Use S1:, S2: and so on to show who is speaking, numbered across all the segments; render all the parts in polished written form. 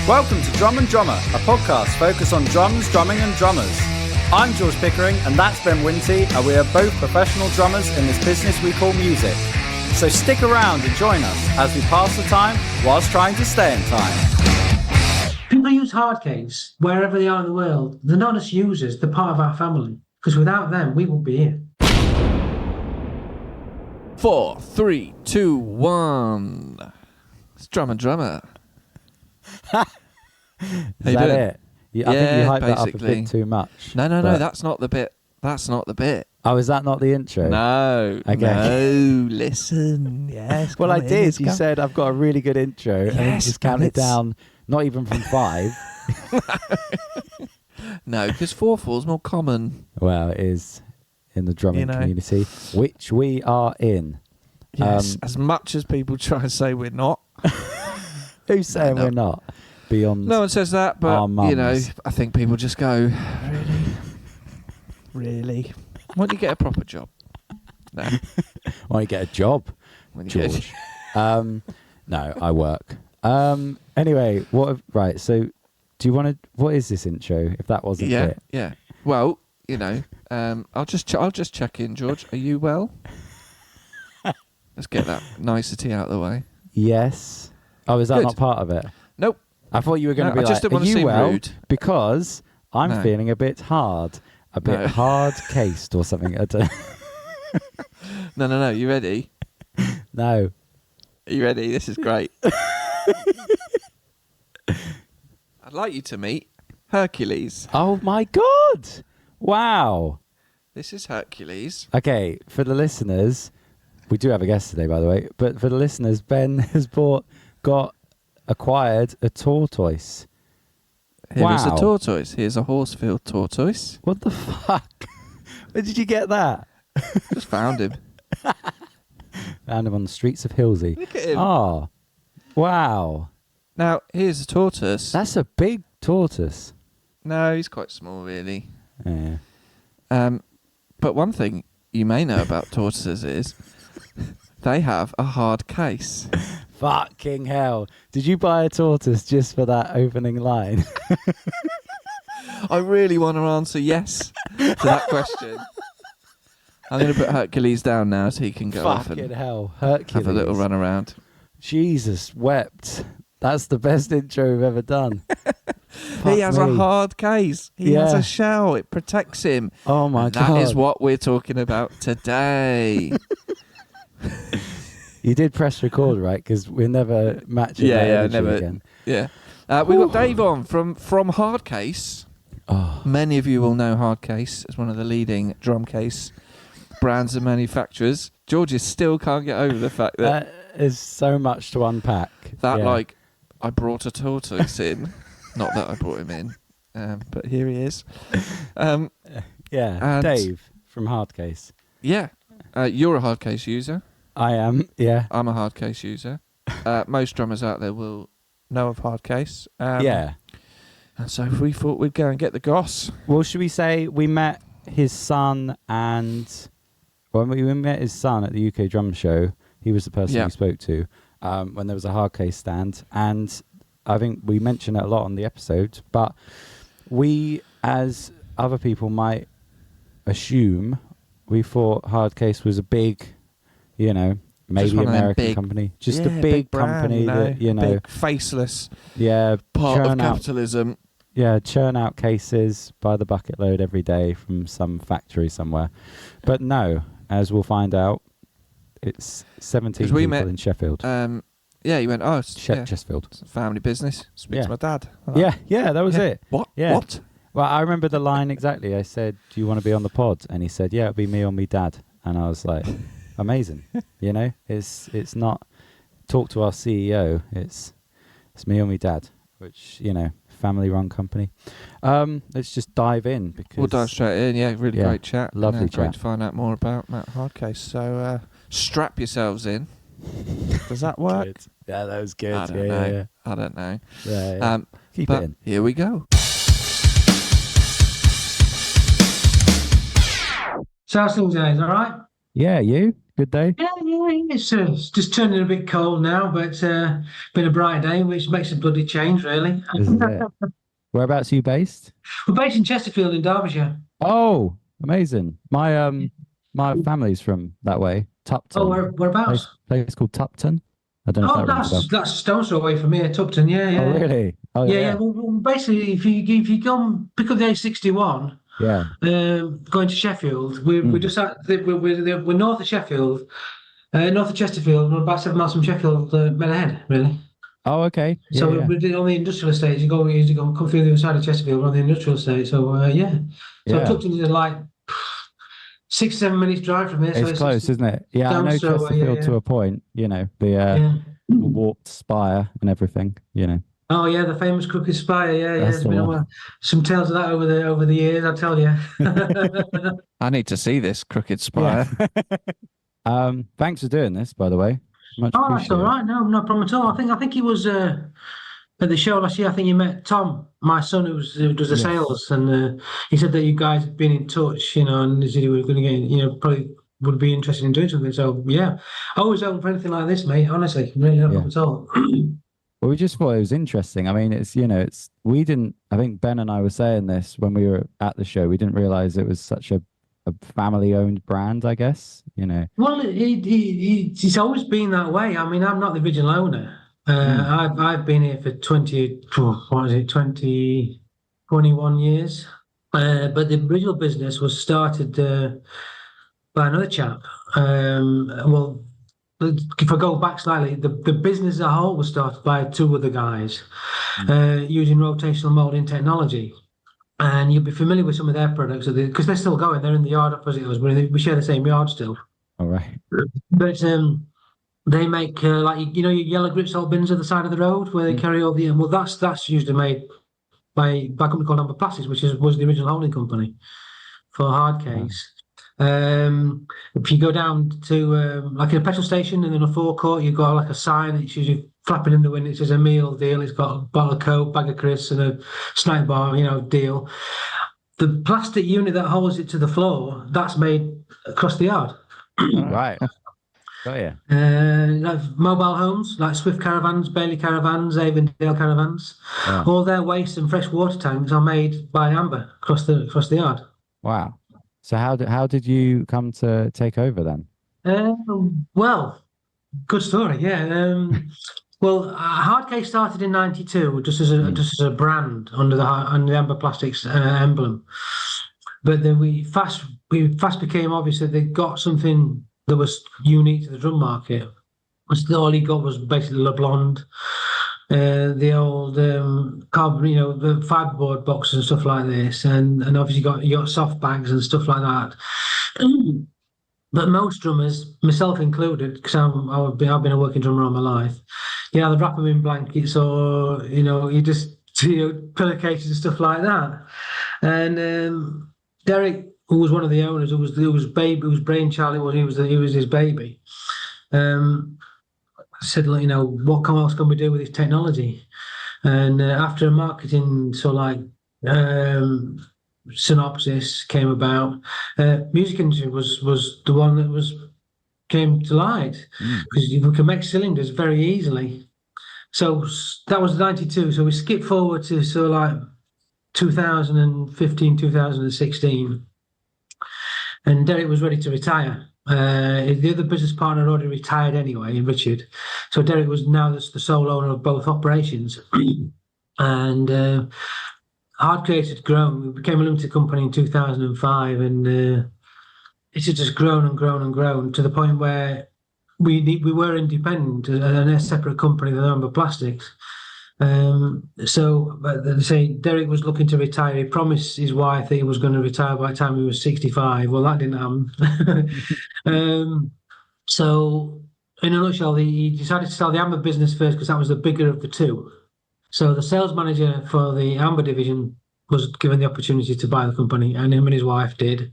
S1: Welcome to Drum and Drummer, a podcast focused on drums, drumming and drummers. I'm George Pickering and that's Ben Winty, and we are both professional drummers in this business we call music. So stick around and join us as we pass the time whilst trying to stay in time.
S2: People use Hardcase wherever they are in the world. They're not just users, they're part of our family. Because without them, we wouldn't be here.
S3: 4, 3, 2, 1. It's Drum and Drummer.
S4: Is that it? I think you hyped that up a bit too much.
S3: No, that's not the bit. That's not the bit.
S4: Oh, is that not the intro?
S3: No.
S4: Okay.
S3: No, listen. Yes.
S4: Well, I did. You said I've got a really good intro, and then just counted down, not even from 5.
S3: No, because 4/4 is more common.
S4: Well, it is in the drumming community, which we are in.
S3: Yes, as much as people try and say we're not.
S4: Who's saying we're not? Beyond
S3: no one says that, but you know, I think people just go, really. Why don't you get a proper job? No.
S4: Why don't you get a job, George? No, I work. Anyway, right? So, do you want to? What is this intro? If that wasn't it,
S3: yeah. Well, you know, I'll just check in, George. Are you well? Let's get that nicety out of the way.
S4: Yes. Oh, is that
S3: Good.
S4: Not part of it?
S3: Nope.
S4: I thought you were going to be
S3: I just
S4: like,
S3: didn't want to seem rude.
S4: Because I'm feeling a bit hard. A bit hard-cased or something. I don't
S3: No. You ready?
S4: No.
S3: Are you ready? This is great. I'd like you to meet Hercules.
S4: Oh, my God. Wow.
S3: This is Hercules.
S4: Okay, for the listeners, we do have a guest today, by the way, but for the listeners, Ben has acquired a tortoise.
S3: Here is a tortoise. Here's a Horsefield tortoise.
S4: What the fuck? Where did you get that?
S3: Just found him.
S4: Found him on the streets of Hilsey.
S3: Look at him.
S4: Oh, wow.
S3: Now, here's a tortoise.
S4: That's a big tortoise.
S3: No, he's quite small, really.
S4: Yeah.
S3: But one thing you may know about tortoises is they have a hard case.
S4: Fucking hell. Did you buy a tortoise just for that opening line?
S3: I really want to answer yes to that question. I'm going to put Hercules down now so he can go off and
S4: Hercules.
S3: have a little run around.
S4: Jesus wept. That's the best intro we've ever done.
S3: He has a hard case. He has a shell. It protects him.
S4: Oh my God.
S3: That is what we're talking about today.
S4: You did press record, right? Because we're never matching
S3: never
S4: again.
S3: Yeah. We've got Dave on from Hardcase.
S4: Oh.
S3: Many of you will know Hardcase as one of the leading drum case brands and manufacturers. George still can't get over the fact that
S4: is so much to unpack.
S3: I brought a tortoise in. Not that I brought him in, but here he is.
S4: Dave from Hardcase.
S3: Yeah. You're a Hardcase user.
S4: I am, yeah.
S3: I'm a Hardcase user. Most drummers out there will know of Hardcase.
S4: Yeah.
S3: And so we thought we'd go and get the goss.
S4: Well, should we say we met his son when we met his son at the UK Drum Show. He was the person we spoke to when there was a Hardcase stand. And I think we mentioned it a lot on the episode. But we, as other people might assume, we thought Hardcase was a big... maybe American company. Just a big company that,
S3: big, faceless
S4: part
S3: of capitalism.
S4: Churn out cases by the bucket load every day from some factory somewhere. But no, as we'll find out, it's 17 people in Sheffield.
S3: You went, it's
S4: Chesterfield.
S3: It's a family business. Speak to my dad.
S4: That was it.
S3: What?
S4: Yeah.
S3: What?
S4: Well, I remember the line exactly. I said, do you want to be on the pod? And he said, yeah, it'll be me or me dad. And I was like... amazing. It's not talk to our CEO, it's me or me dad, which family run company. Let's just dive in because
S3: we'll dive straight in. Really great chat.
S4: Lovely chat.
S3: Great to find out more about Matt Hardcase. So strap yourselves in. Does that work?
S4: Good. Yeah, that was good.
S3: I don't know. I don't know.
S4: Yeah. Keep it in.
S3: Here we go.
S2: So how's things, guys? All right?
S4: Yeah, you? Good day?
S2: Yeah, it's just turning a bit cold now, but been a bright day, which makes a bloody change, really.
S4: This is it. Whereabouts are you based?
S2: We're based in Chesterfield in Derbyshire.
S4: Oh, amazing. My family's from that way. Tupton.
S2: Oh, whereabouts?
S4: Place called Tupton. I don't know
S2: Oh,
S4: if that rings a bell.
S2: that's a stone's throw away from here, Tupton. Yeah, yeah.
S4: Oh, really? Oh,
S2: Yeah. Well, basically, if you go and pick up the A61,
S4: Yeah.
S2: going to Sheffield, we're just we're north of Sheffield, north of Chesterfield. We're about 7 miles from Sheffield, men ahead, really.
S4: Oh, okay. Yeah,
S2: So
S4: yeah.
S2: we're on the industrial estate. You go come through the other side of Chesterfield. We're on the industrial estate. So yeah. So
S4: Yeah.
S2: Tupton is like 6-7 minutes drive from here. So
S4: It's close, isn't it? Yeah, I know
S2: stone's throw away,
S4: Chesterfield to a point. You know, the warped spire and everything. You know.
S2: Oh yeah, the famous Crooked Spire. Yeah,
S4: That's
S2: There's
S4: the
S2: been
S4: one.
S2: some tales of that over the years. I tell you.
S3: I need to see this Crooked Spire.
S4: Thanks for doing this, by the way. Much
S2: Oh, that's all
S4: appreciated.
S2: right. No problem at all. I think he was at the show last year. I think you met Tom, my son, who does the
S4: Yes.
S2: sales, and he said that you guys had been in touch, and he said you were going to get, probably would be interested in doing something. So yeah, always open for anything like this, mate. Honestly, really no problem at all.
S4: Well, we just thought it was interesting. I mean, we didn't, I think Ben and I were saying this when we were at the show. We didn't realize it was such a family-owned brand, I guess,
S2: Well, it's always been that way. I mean, I'm not the original owner. I've been here for 21 years. But the original business was started by another chap. Well, if I go back slightly, the business as a whole was started by two other guys using rotational moulding technology. And you'll be familiar with some of their products because they're still going. They're in the yard opposite us. We share the same yard still.
S4: All right.
S2: But they make your yellow grip salt bins at the side of the road where they carry all the. Well, that's usually made by a company called Amber Plastics, which was the original holding company for Hardcase. If you go down to like in a petrol station and in a forecourt, you've got like a sign that's usually flapping in the wind. It says a meal deal. It's got a bottle of Coke, bag of crisps, and a snack bar, deal. The plastic unit that holds it to the floor, that's made across the yard.
S4: Right. Oh, yeah.
S2: Like mobile homes, like Swift caravans, Bailey caravans, Avondale caravans.
S4: Yeah.
S2: All their waste and fresh water tanks are made by Amber across the yard.
S4: Wow. So how did you come to take over then?
S2: Well, good story. Yeah. Well, Hardcase started in '92 just as a brand under the Amber Plastics emblem, but then we fast became obvious that they got something that was unique to the drum market. All he got was basically Le Blonde, the old carbon, the fiberboard boxes and stuff like this, and obviously you got soft bags and stuff like that. But most drummers, myself included, because I've been a working drummer all my life, they wrap them in blankets or you just pillowcases and stuff like that. And Derek, who was one of the owners, who was brainchild, he was his baby. Said, what else can we do with this technology? And after a marketing synopsis came about, music industry was the one that came to light because we can make cylinders very easily. So that was '92. So we skipped forward to 2015, 2016, and Derek was ready to retire. The other business partner already retired anyway, Richard. So Derek was now the sole owner of both operations. And Hardcase had grown. We became a limited company in 2005, and it had just grown and grown and grown to the point where we were independent and a separate company than Amber Plastics. So they say Derek was looking to retire. He promised his wife that he was going to retire by the time he was 65. Well, that didn't happen. So in a nutshell, he decided to sell the Amber business first because that was the bigger of the two. So the sales manager for the Amber division was given the opportunity to buy the company, and him and his wife did.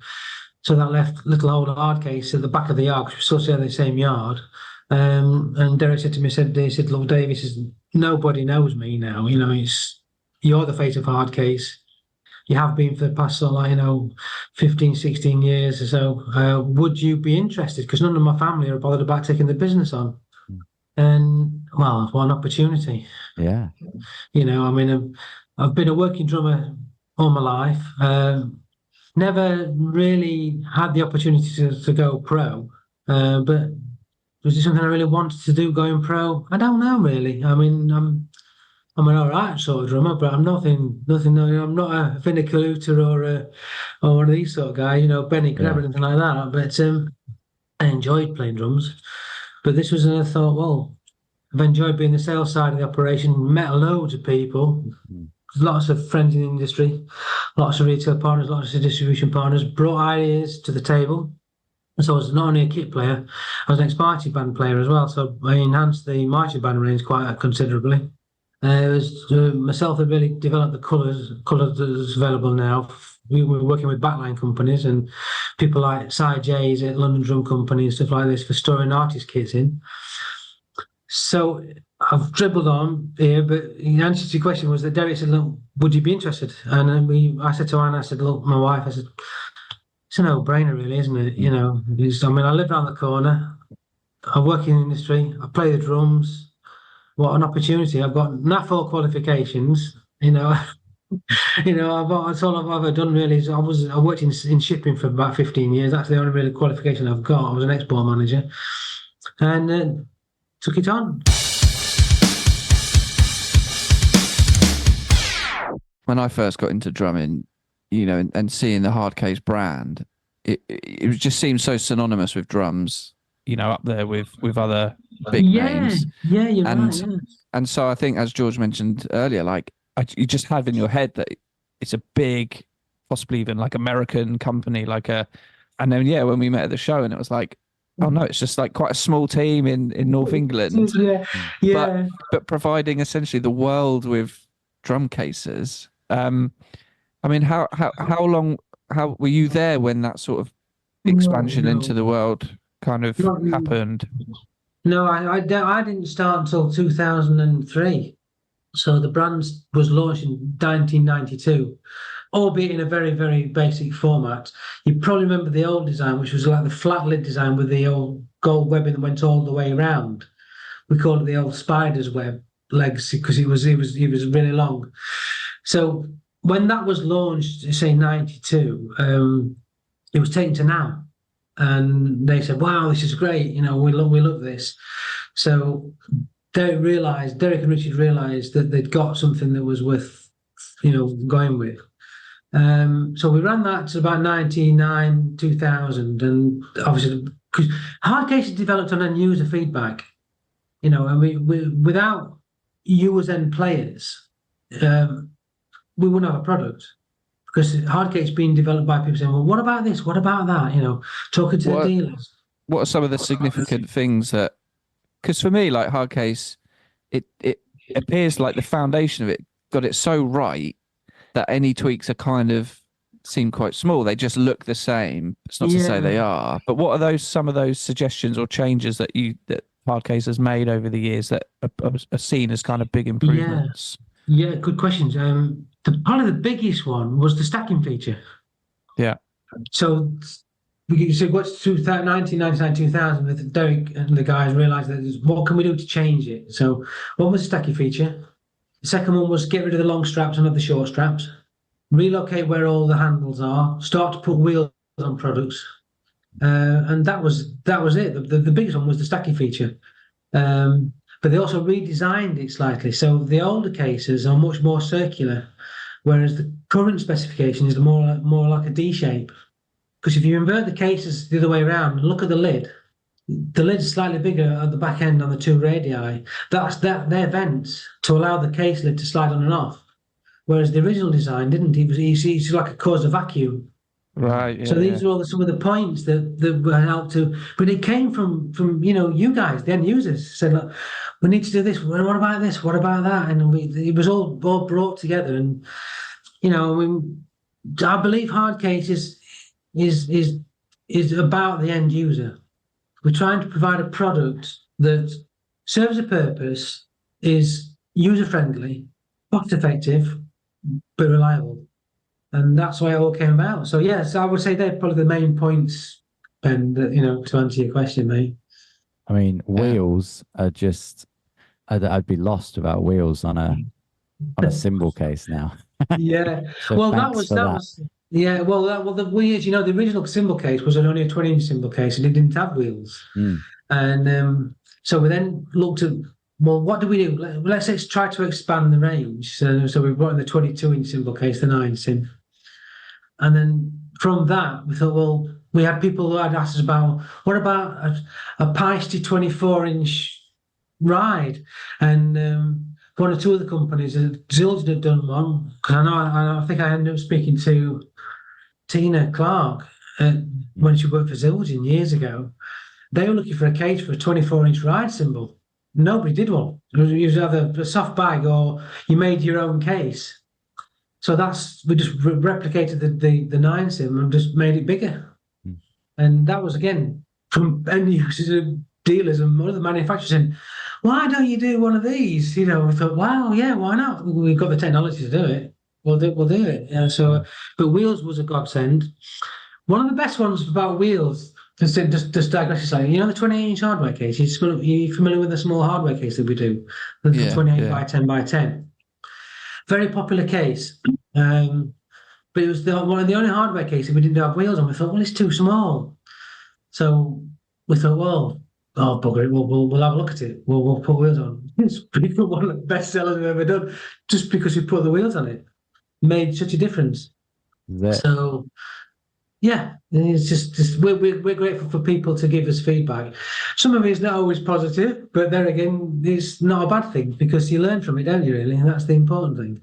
S2: So that left little old Hardcase at the back of the yard, because we still share the same yard. And Derek said to me, he said, look, Dave, he says, nobody knows me now. You're the face of Hardcase. you have been for the past sort of like, 15, 16 years or so. Would you be interested? Because none of my family are bothered about taking the business on. And, well, what an opportunity.
S4: Yeah.
S2: I mean, I've been a working drummer all my life. Never really had the opportunity to go pro. But was it something I really wanted to do, going pro? I don't know, really. I mean, I'm an all right sort of drummer, but I'm nothing. I'm not a Vinnie or one of these sort of guys, Benny Greb or anything like that. But I enjoyed playing drums. But this was, I thought, well, I've enjoyed being the sales side of the operation. Met loads of people, lots of friends in the industry, lots of retail partners, lots of distribution partners. Brought ideas to the table. So I was not only a kit player, I was an ex-marching band player as well. So I enhanced the marching band range quite considerably. It was myself that really developed the colours that's available now. We were working with backline companies and people like Cy J's at London Drum Company and stuff like this for storing artist kits in. So I've dribbled on here, but the answer to your question was that Derek said, look, would you be interested? And I said to Anne, I said, look, my wife, I said, it's a no-brainer, really, isn't it? I live around the corner. I work in the industry. I play the drums. What an opportunity! I've got NAFO qualifications. That's all I've ever done, really. I worked in shipping for about 15 years. That's the only really qualification I've got. I was an export manager, and took it on.
S3: When I first got into drumming, and seeing the Hardcase brand, it just seemed so synonymous with drums, up there with other big names.
S2: Yeah, you're right. Yeah.
S3: And so I think, as George mentioned earlier, you just have in your head that it's a big, possibly even like American company, and then when we met at the show, and it was like, oh no, it's just like quite a small team in North England,
S2: yeah.
S3: But providing essentially the world with drum cases. I mean, how were you there when that sort of expansion into the world kind of happened?
S2: No, I didn't start until 2003. So the brand was launched in 1992, albeit in a very, very basic format. You probably remember the old design, which was like the flat lid design with the old gold webbing that went all the way around. We called it the old spider's web legs because it was really long. So when that was launched, say 92, it was taken to Now, and they said, "Wow, this is great! We love this." So Derek and Richard realised that they'd got something that was worth, going with. So we ran that to about 99, 2000, and obviously, because Hardcase is developed on end user feedback, and we without you as end players, we wouldn't have a product. Because Hardcase being developed by people saying, well, what about this? What about that? Talking to the dealers.
S3: What are some of the significant things that, because for me, like Hardcase, it appears like the foundation of it got it so right that any tweaks are kind of seem quite small. They just look the same. It's not to say they are, but what are some of those suggestions or changes that Hardcase has made over the years that are seen as kind of big improvements?
S2: Yeah, good questions. Probably the biggest one was the stacking feature.
S3: Yeah.
S2: So what's 1999, 2000 with Derek and the guys realised that what can we do to change it? So one was the stacking feature. The second one was get rid of the long straps and have the short straps. Relocate where all the handles are. Start to put wheels on products. And that was it. The biggest one was the stacking feature. But they also redesigned it slightly. So the older cases are much more circular, whereas the current specification is more like a D shape. Because if you invert the cases the other way around and look at the lid's slightly bigger at the back end on the two radii. They're vents to allow the case lid to slide on and off. Whereas the original design didn't. It's like a cause a vacuum.
S3: Right. Yeah,
S2: so these are all some of the points that were helped to, but it came from you guys, the end users, said, look, we need to do this. What about this? What about that? And it was all brought together. And I believe Hardcase is about the end user. We're trying to provide a product that serves a purpose, is user friendly, cost effective, but reliable. And that's why it all came about. So yes, I would say they're probably the main points, Ben, that, to answer your question, mate.
S4: I mean, wheels are just. I'd be lost without wheels on a cymbal case now.
S2: Yeah.
S4: So
S2: Well,
S4: thanks for that.
S2: yeah. Well, the wheels. The original cymbal case was only a 20-inch cymbal case, and it didn't have wheels. And so we then looked at, well, what do we do? Let's try to expand the range. So we brought in the 22-inch cymbal case, the 9-sim, and then from that we thought, well, we had people who had asked us about what about a Peisty 24-inch ride, and one or two other companies, Zildjian had done one, because I think I ended up speaking to Tina Clark when she worked for Zildjian years ago. They were looking for a case for a 24-inch ride cymbal. Nobody did one. It was either a soft bag or you made your own case. So we just replicated the 9-sim and just made it bigger. And that was, again, from end users and dealers and other manufacturers saying, why don't you do one of these? We thought, wow, yeah, why not? We've got the technology to do it. We'll do it. But wheels was a godsend. One of the best ones about wheels, just digress slightly, the 28-inch hardware case. Are you familiar with the small hardware case that we do? The 28 by 10 by 10. Very popular case. But it was one of the only hardware cases we didn't have wheels on. We thought, well, it's too small. So we thought, well, oh, bugger it, we'll have a look at it. We'll put wheels on. It's one of the best sellers we've ever done, just because we put the wheels on it. Made such a difference. So, yeah, it's just we're grateful for people to give us feedback. Some of it is not always positive, but then again, it's not a bad thing because you learn from it, don't you, really? And that's the important thing.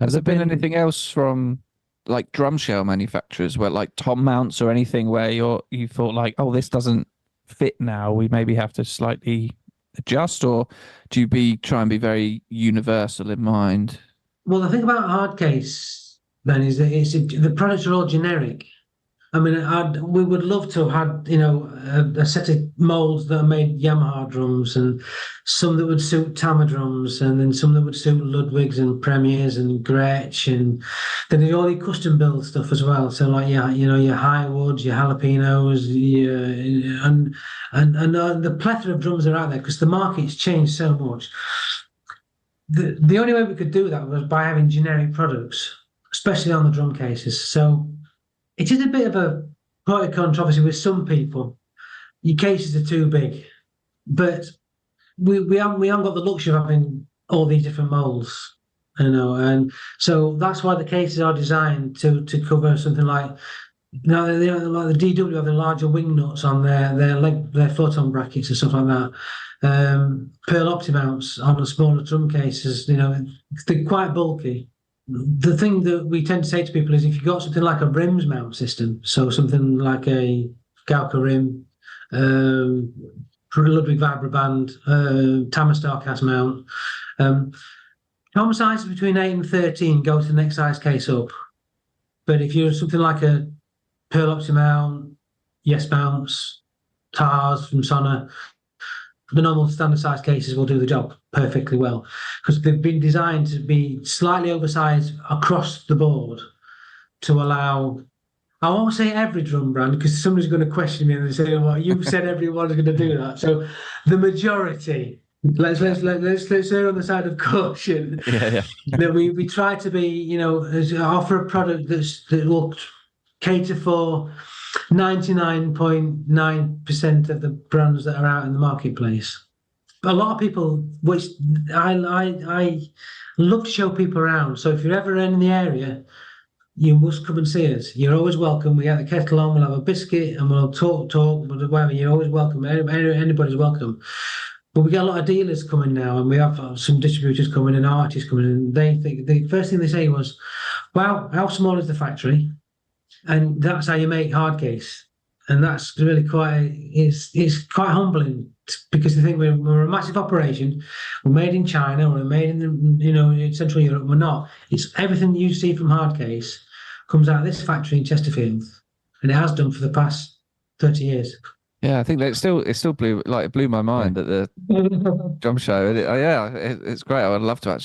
S3: Has there been anything else from like drum shell manufacturers where like tom mounts or anything where you thought like, oh, this doesn't fit now, we maybe have to slightly adjust, or do you try and be very universal in mind?
S2: Well, the thing about Hardcase, Ben, is that the products are all generic. I mean, we would love to have had, a set of molds that made Yamaha drums, and some that would suit Tama drums, and then some that would suit Ludwigs and Premiers and Gretsch, and then there's all the custom build stuff as well. So like, your Highwoods, your Jalapenos, and the plethora of drums that are out there, because the market's changed so much. The only way we could do that was by having generic products, especially on the drum cases. So it is a bit of a point of controversy with some people. Your cases are too big, but we haven't got the luxury of having all these different molds, and so that's why the cases are designed to cover something like, like the DW have the larger wing nuts on their photon brackets and stuff like that. Pearl Optimounts on the smaller drum cases, they're quite bulky. The thing that we tend to say to people is if you've got something like a rims mount system, so something like a Gauka rim, Ludwig Vibraband, Tama Starcast mount, tom sizes between 8 and 13 go to the next size case up. But if you're something like a Pearl Optimount, Yes Mounts, TARs from Sona, the normal standard size cases will do the job perfectly well, because they've been designed to be slightly oversized across the board to allow, I won't say every drum brand, because somebody's going to question me and they say, well, you've said everyone's going to do that. So the majority, let's err on the side of caution.
S3: Yeah.
S2: That we try to be, offer a product that will cater for 99.9% of the brands that are out in the marketplace. A lot of people, which I love to show people around. So if you're ever in the area, you must come and see us. You're always welcome. We have the kettle on, we'll have a biscuit, and we'll talk, whatever. You're always welcome. Anybody's welcome. But we get a lot of dealers coming now, and we have some distributors coming and artists coming in. And they think the first thing they say was, "Wow, how small is the factory?" And that's how you make Hardcase. And that's really it's quite humbling, because they think we're a massive operation. We're made in China, we're made in Central Europe. We're not. It's everything you see from Hardcase comes out of this factory in Chesterfield, and it has done for the past 30 years.
S3: Yeah, I think that it still blew my mind at the drum show. It's great. I'd love to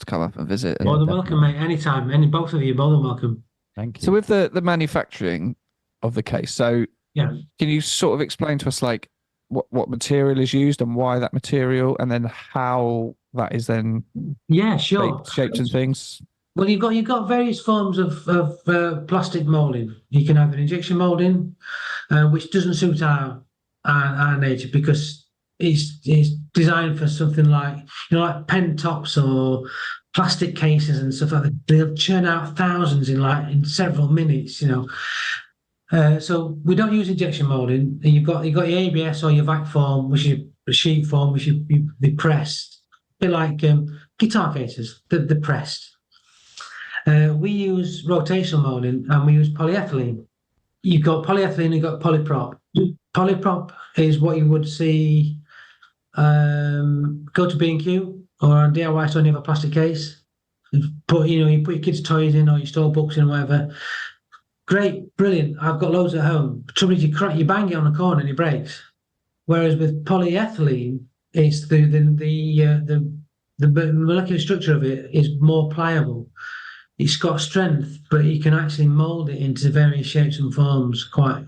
S3: come up and visit.
S2: More than welcome, mate. Anytime. Both of you, more than welcome.
S4: Thank you.
S3: So with the manufacturing of the case, so
S2: Yeah.
S3: can you sort of explain to us like what material is used and why that material, and then how that is then
S2: Yeah, sure.
S3: shaped and things?
S2: Well, you've got various forms of plastic molding. You can have an injection molding, which doesn't suit our nature because it's designed for something like like pen tops or plastic cases and stuff like that. They'll churn out thousands in several minutes. So we don't use injection molding. You've got your ABS or your vac form, which is a sheet form, which they pressed, a bit like guitar cases. They're pressed. We use rotational molding and we use polyethylene. You've got polyethylene, you've got polyprop. Polyprop is what you would see go to B&Q or on DIY store and you have a plastic case. You put your kids' toys in or you store books in or whatever. Great, brilliant. I've got loads at home. The trouble is you bang it on the corner and it breaks. Whereas with polyethylene, it's the molecular structure of it is more pliable. It's got strength, but you can actually mold it into various shapes and forms quite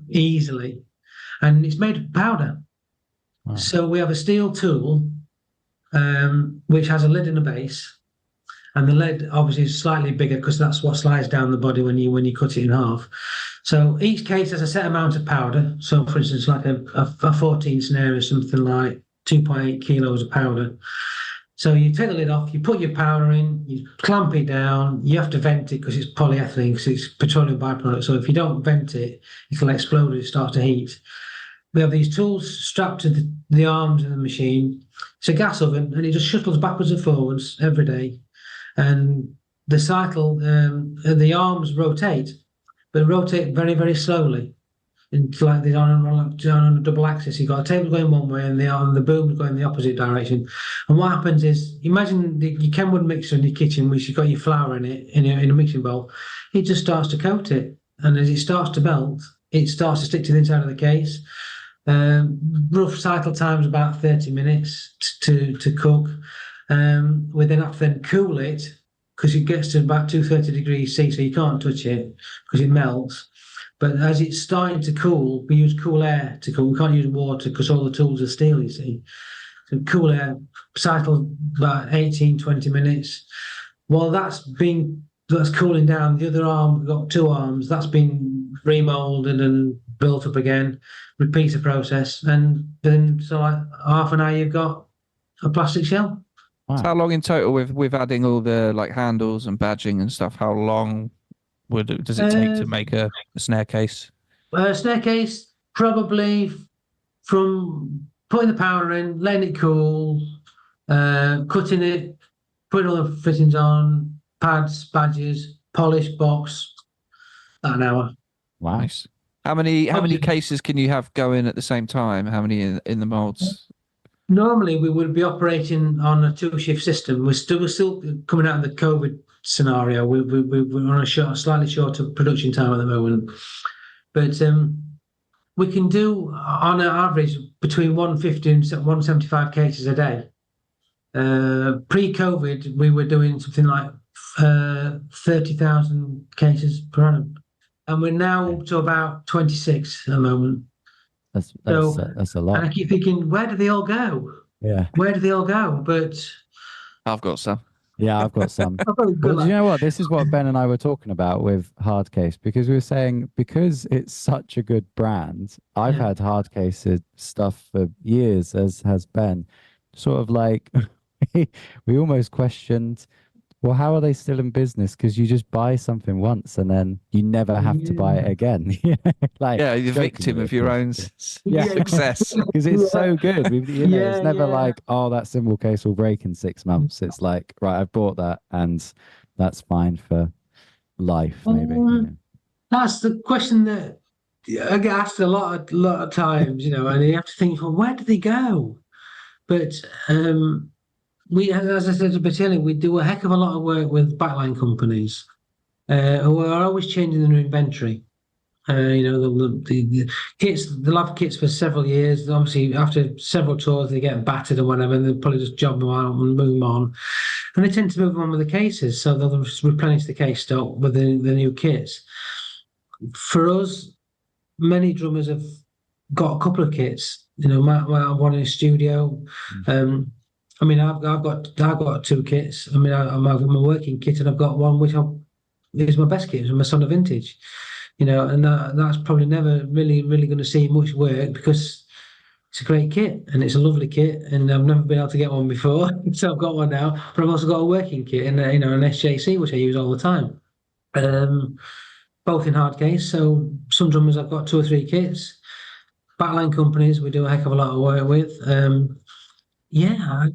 S2: easily. And it's made of powder.
S4: Wow.
S2: So we have a steel tool, which has a lid and a base. And the lid obviously is slightly bigger because that's what slides down the body when you cut it in half. So each case has a set amount of powder. So for instance, like a 14 snare is something like 2.8 kilos of powder. So you take the lid off, you put your powder in, you clamp it down, you have to vent it because it's polyethylene, because it's petroleum byproduct. So if you don't vent it, it'll explode and it starts to heat. We have these tools strapped to the arms of the machine. It's a gas oven and it just shuttles backwards and forwards every day. And the cycle, the arms rotate, but rotate very, very slowly. And like they're on a double axis. You've got a table going one way and the boom's going the opposite direction. And what happens is, imagine your Kenwood mixer in your kitchen, which you've got your flour in it in a mixing bowl. It just starts to coat it. And as it starts to melt, it starts to stick to the inside of the case. Rough cycle time is about 30 minutes to cook. We then have to then cool it because it gets to about 230 degrees C, so you can't touch it because it melts. But as it's starting to cool, we use cool air to cool. We can't use water because all the tools are steel, you see. So cool air, cycle about 18, 20 minutes. While that's cooling down, the other arm, we've got two arms, that's been remolded and built up again, repeat the process. And then, so like half an hour, you've got a plastic shell.
S4: Wow.
S3: So how long in total with adding all the like handles and badging and stuff? How long does it take to make a snare case?
S2: Snare case, probably from putting the powder in, letting it cool, cutting it, putting all the fittings on, pads, badges, polish, box, about an hour.
S4: Wow.
S3: Nice. How many cases can you have going at the same time? How many in the molds?
S2: Normally, we would be operating on a two-shift system. We're still coming out of the COVID scenario. We're on a slightly shorter production time at the moment, but we can do on an average between 150 and 175 cases a day. Pre-COVID, we were doing something like 30,000 cases per annum, and we're now up to about 26 at the moment.
S4: That's a lot.
S2: And I keep thinking, where do they all go?
S4: Yeah.
S2: Where do they all go? But
S3: I've got some.
S4: Yeah, I've got some. Well, do you know what? This is what Ben and I were talking about with Hardcase, because we were saying, because it's such a good brand, I've had Hardcase stuff for years, as has Ben. Sort of like, we almost questioned, well, how are they still in business? Because you just buy something once and then you never have to buy it again. Like,
S3: yeah, you're the victim of your own success.
S4: Because it's so good. It's never like, oh, that cymbal case will break in 6 months. It's like, right, I've bought that and that's fine for life, maybe.
S2: That's the question that I get asked a lot of times, and you have to think, well, where do they go? But we, as I said a bit earlier, we do a heck of a lot of work with backline companies who are always changing their inventory. The kits, they'll have kits for several years. Obviously, after several tours, they get battered or whatever, and they'll probably just job them out and move them on. and they tend to move on with the cases, so they'll just replenish the case stock with the new kits. For us, many drummers have got a couple of kits. One in a studio. I mean, I've got 2 kits. I mean, I'm a working kit, and I've got one which is my best kit. It's my Sona Vintage. And that's probably never really going to see much work because it's a great kit and it's a lovely kit, and I've never been able to get one before, so I've got one now. But I've also got a working kit and an SJC which I use all the time, both in Hardcase. So some drummers I've got 2 or 3 kits. Backline companies we do a heck of a lot of work with. Yeah.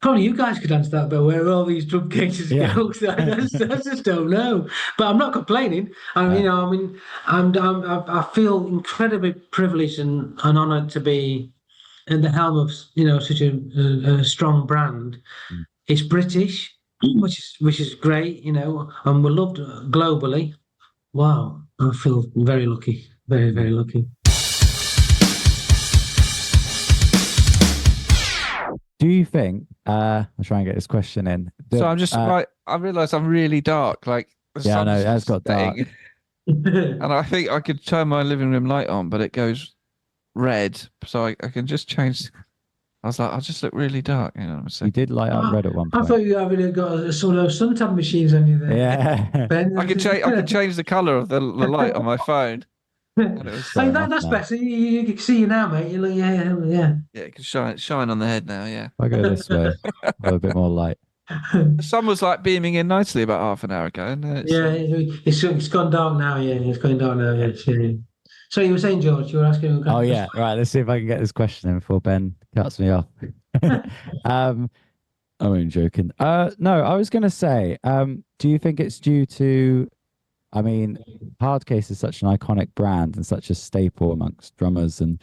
S2: Probably you guys could answer that, but where all these drum cases go, I just don't know. But I'm not complaining. I feel incredibly privileged and honoured to be at the helm of such a strong brand. It's British, which is great, and we're loved globally. Wow, I feel very lucky, very, very lucky.
S4: Do you think? I'll try and get this question in.
S3: So I'm just I realise I'm really dark. Like
S4: I know it has got dark.
S3: And I think I could turn my living room light on, but it goes red, so I can just change. I was like, I'll just look really dark.
S4: You did light up red at one point.
S2: I thought you having got a sort of suntan machines on you there.
S4: Yeah.
S2: Ben,
S3: I could change the colour of the light on my phone.
S2: That's better. You can see you now, mate. You look, yeah.
S3: Yeah, it can shine on the head now. Yeah.
S4: I go this way, a bit more light.
S3: The sun was like beaming in nicely about half an hour ago, and
S2: it's gone dark now. Yeah, it's going dark now. Yeah. So you were saying, George, you were asking.
S4: Oh yeah, right. Let's see if I can get this question in before Ben cuts me off. I'm only joking. No, I was going to say, do you think it's due to? I mean, Hardcase is such an iconic brand and such a staple amongst drummers and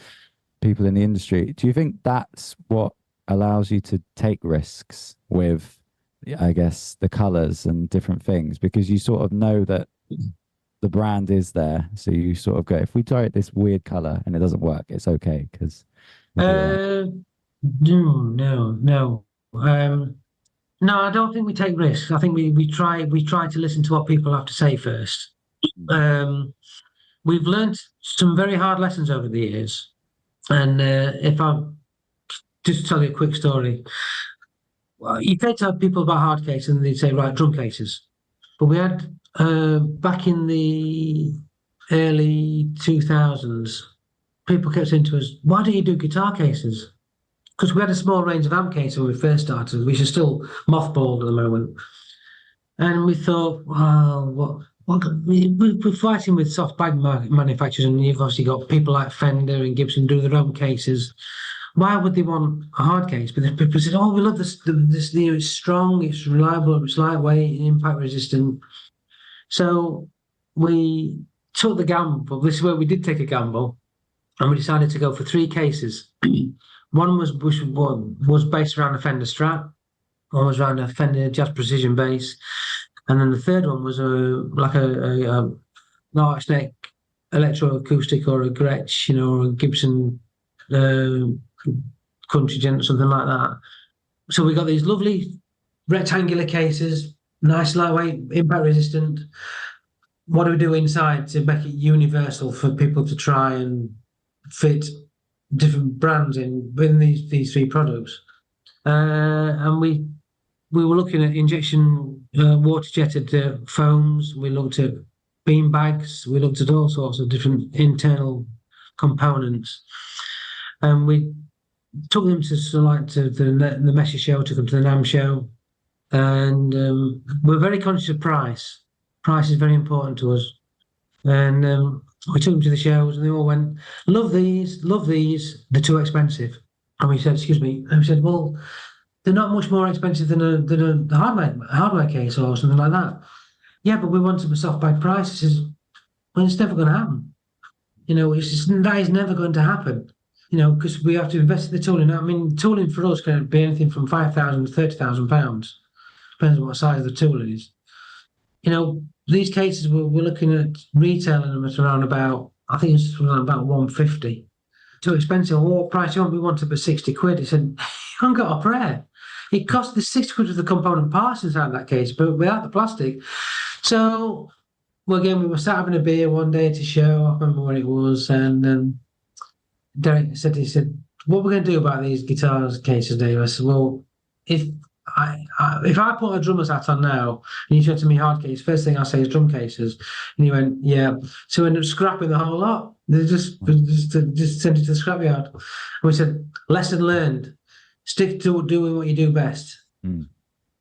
S4: people in the industry. Do you think that's what allows you to take risks with, I guess, the colors and different things? Because you sort of know that the brand is there. So you sort of go, if we try this weird color and it doesn't work, it's okay. Because
S2: No, I don't think we take risks. I think we try to listen to what people have to say first. We've learned some very hard lessons over the years, and if I just tell you a quick story, you can tell people about Hardcase and they'd say, right, drum cases. But we had back in the early 2000s, people kept saying to us, "Why don't you do guitar cases?" Because we had a small range of amp cases when we first started, which is still mothballed at the moment. And we thought, well, we're fighting with soft bag manufacturers, and you've obviously got people like Fender and Gibson do their own cases. Why would they want a hard case? But people said, "Oh, we love this. It's strong, it's reliable, it's lightweight, impact resistant." So we took the gamble. This is where we did take a gamble, and we decided to go for 3 cases. One was based around a Fender Strat, one was around a Fender Jazz Precision bass, and then the third one was an arch neck electroacoustic or a Gretsch, or a Gibson Country Gent or something like that. So we got these lovely rectangular cases, nice lightweight, impact resistant. What do we do inside to make it universal for people to try and fit different brands in these 3 products? And we were looking at injection water jetted foams. We looked at bean bags. We looked at all sorts of different internal components, and we took them to the Messi show, took them to the NAMM show, and we're very conscious of price. Price is very important to us, and we took them to the shows, and they all went, love these, they're too expensive. And we said, excuse me, and we said, well, they're not much more expensive than a hardware case or something like that. Yeah, but we want them a soft bag price. It says, well, it's never going to happen. That is never going to happen. Because we have to invest in the tooling. I mean, tooling for us can be anything from £5,000 to £30,000. Depends on what size the tool is. These cases, we're looking at retailing them at around about, I think it's around about 150. Too expensive. What price you want? We want it for 60 quid. He said, you haven't got a prayer. it cost the 60 quid of the component parts inside that case, but without the plastic. So, well, again, we were sat having a beer one day at a show. I remember when it was, and Derek said, he said, "What are we going to do about these guitars cases, Dave?" I said, "Well, if I put a drummer's hat on now and you said to me Hardcase, first thing I say is drum cases." And he went, "Yeah." So we ended up scrapping the whole lot. They just sent it to the scrapyard. And we said, "Lesson learned. Stick to doing what you do best.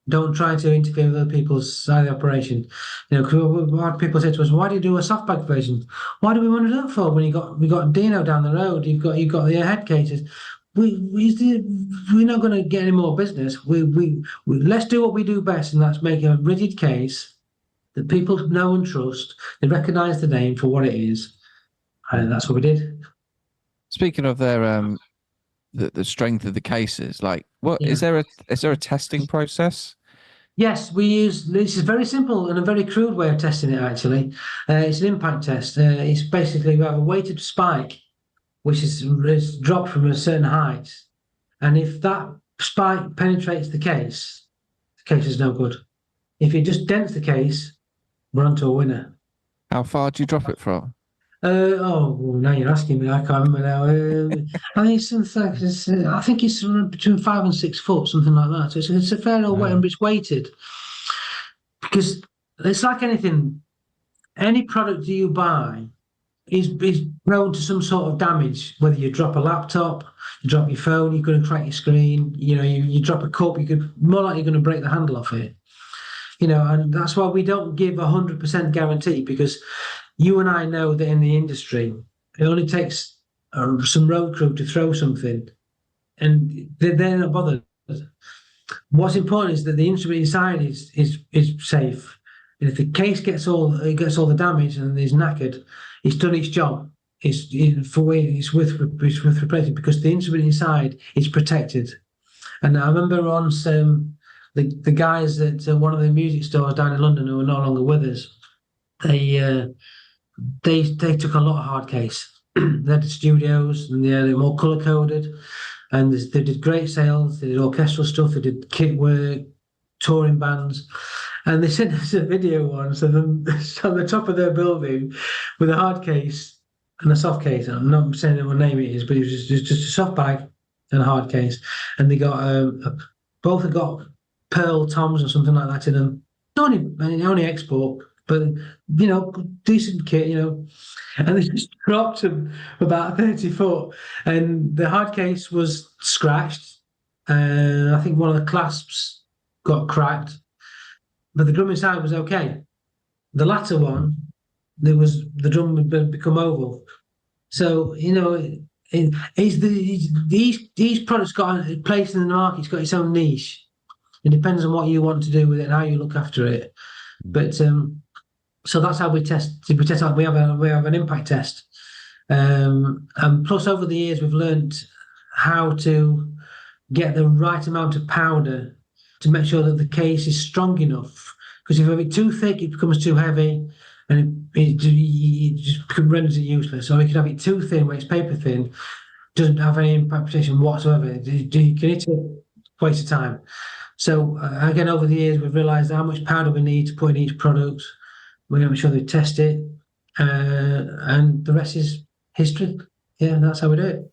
S2: Don't try to interfere with other people's side of the operation." You know, what people say to us, "Why do you do a soft bag version? Why do we want to do that for? When we got Dino down the road, you've got the head cases. We're not going to get any more business. We let's do what we do best, and that's make a rigid case that people know and trust. They recognise the name for what it is, and that's what we did."
S3: Speaking of their the strength of the cases, like is there a testing process?
S2: Yes, we use. This is very simple and a very crude way of testing it. Actually, it's an impact test. It's basically we have a weighted spike, which is dropped from a certain height, and if that spike penetrates the case is no good. If it just dents the case, we're on to a winner.
S3: How far do you drop it from?
S2: Well, now you're asking me. I can't remember now. I think it's between 5 and 6 foot, something like that. So it's a fair old weight, and it's weighted because it's like anything. Any product you buy is prone to some sort of damage. Whether you drop a laptop, you drop your phone, you're going to crack your screen. You know, you drop a cup, more likely going to break the handle off it. You know, and that's why we don't give 100% guarantee, because you and I know that in the industry, it only takes some road crew to throw something, and they're not bothered. What's important is that the instrument inside is safe. And if the case gets all the damage and is knackered, it's done its job. It's worth replacing, because the instrument inside is protected. And I remember once the guys at one of the music stores down in London, who are no longer with us, they took a lot of Hardcase. They had the studios, and they're more colour coded, and they did great sales. They did orchestral stuff. They did kit work, touring bands, and they sent us a video once of them on the top of their building with a Hardcase and a soft case. I'm not saying what name it is, but it was just a soft bag and a Hardcase, and they got both have got pearl toms or something like that in them. Only export, but you know, decent kit, you know. And they just dropped them about 30 foot, and the Hardcase was scratched. I think one of the clasps got cracked, but the drum inside was okay. The latter one, the drum had become oval. So you know, these products got a place in the market. It's got its own niche. It depends on what you want to do with it and how you look after it. But so that's how we test. We test out. We have an impact test, and plus over the years we've learned how to get the right amount of powder to make sure that the case is strong enough. Because if you have it too thick, it becomes too heavy, and it just renders it useless. Or you can have it too thin, where it's paper thin, doesn't have any impact protection whatsoever. You can hit it, waste of time. So again, over the years, we've realised how much powder we need to put in each product. We make sure they test it, and the rest is history. Yeah, that's how we do it.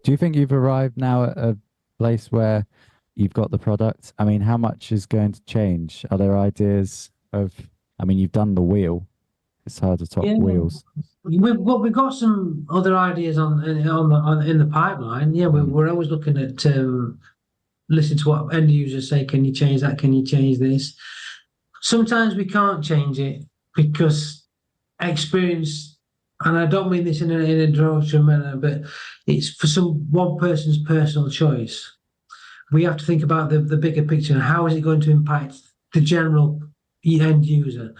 S4: Do you think you've arrived now at a place where you've got the product? I mean, how much is going to change? Are there ideas of? I mean, you've done the wheel. It's hard to top wheels.
S2: We've got some other ideas in the pipeline. Yeah, we're always looking at listening to what end users say. Can you change that? Can you change this? Sometimes we can't change it because experience, and I don't mean this in a derogatory manner, but it's for one person's personal choice. We have to think about the bigger picture and how is it going to impact the general end user.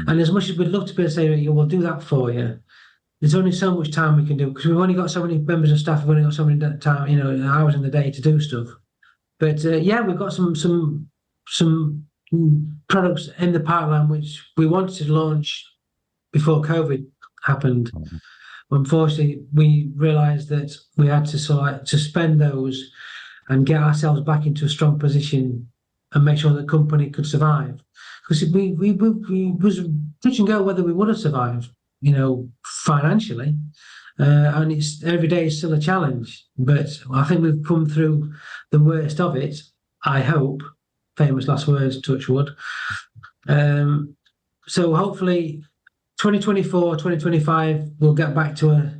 S2: And as much as we'd love to be able to say, we'll do that for you, there's only so much time we can do, because we've only got so many members of staff, we've only got so many time, hours in the day to do stuff. But yeah, we've got some products in the pipeline which we wanted to launch before COVID happened. Unfortunately, we realised that we had to sort of suspend those and get ourselves back into a strong position and make sure the company could survive. Because we was touch and go whether we would have survived, financially. And it's every day is still a challenge. But I think we've come through the worst of it, I hope. Famous last words, touch wood. So hopefully 2024, 2025, we'll get back to a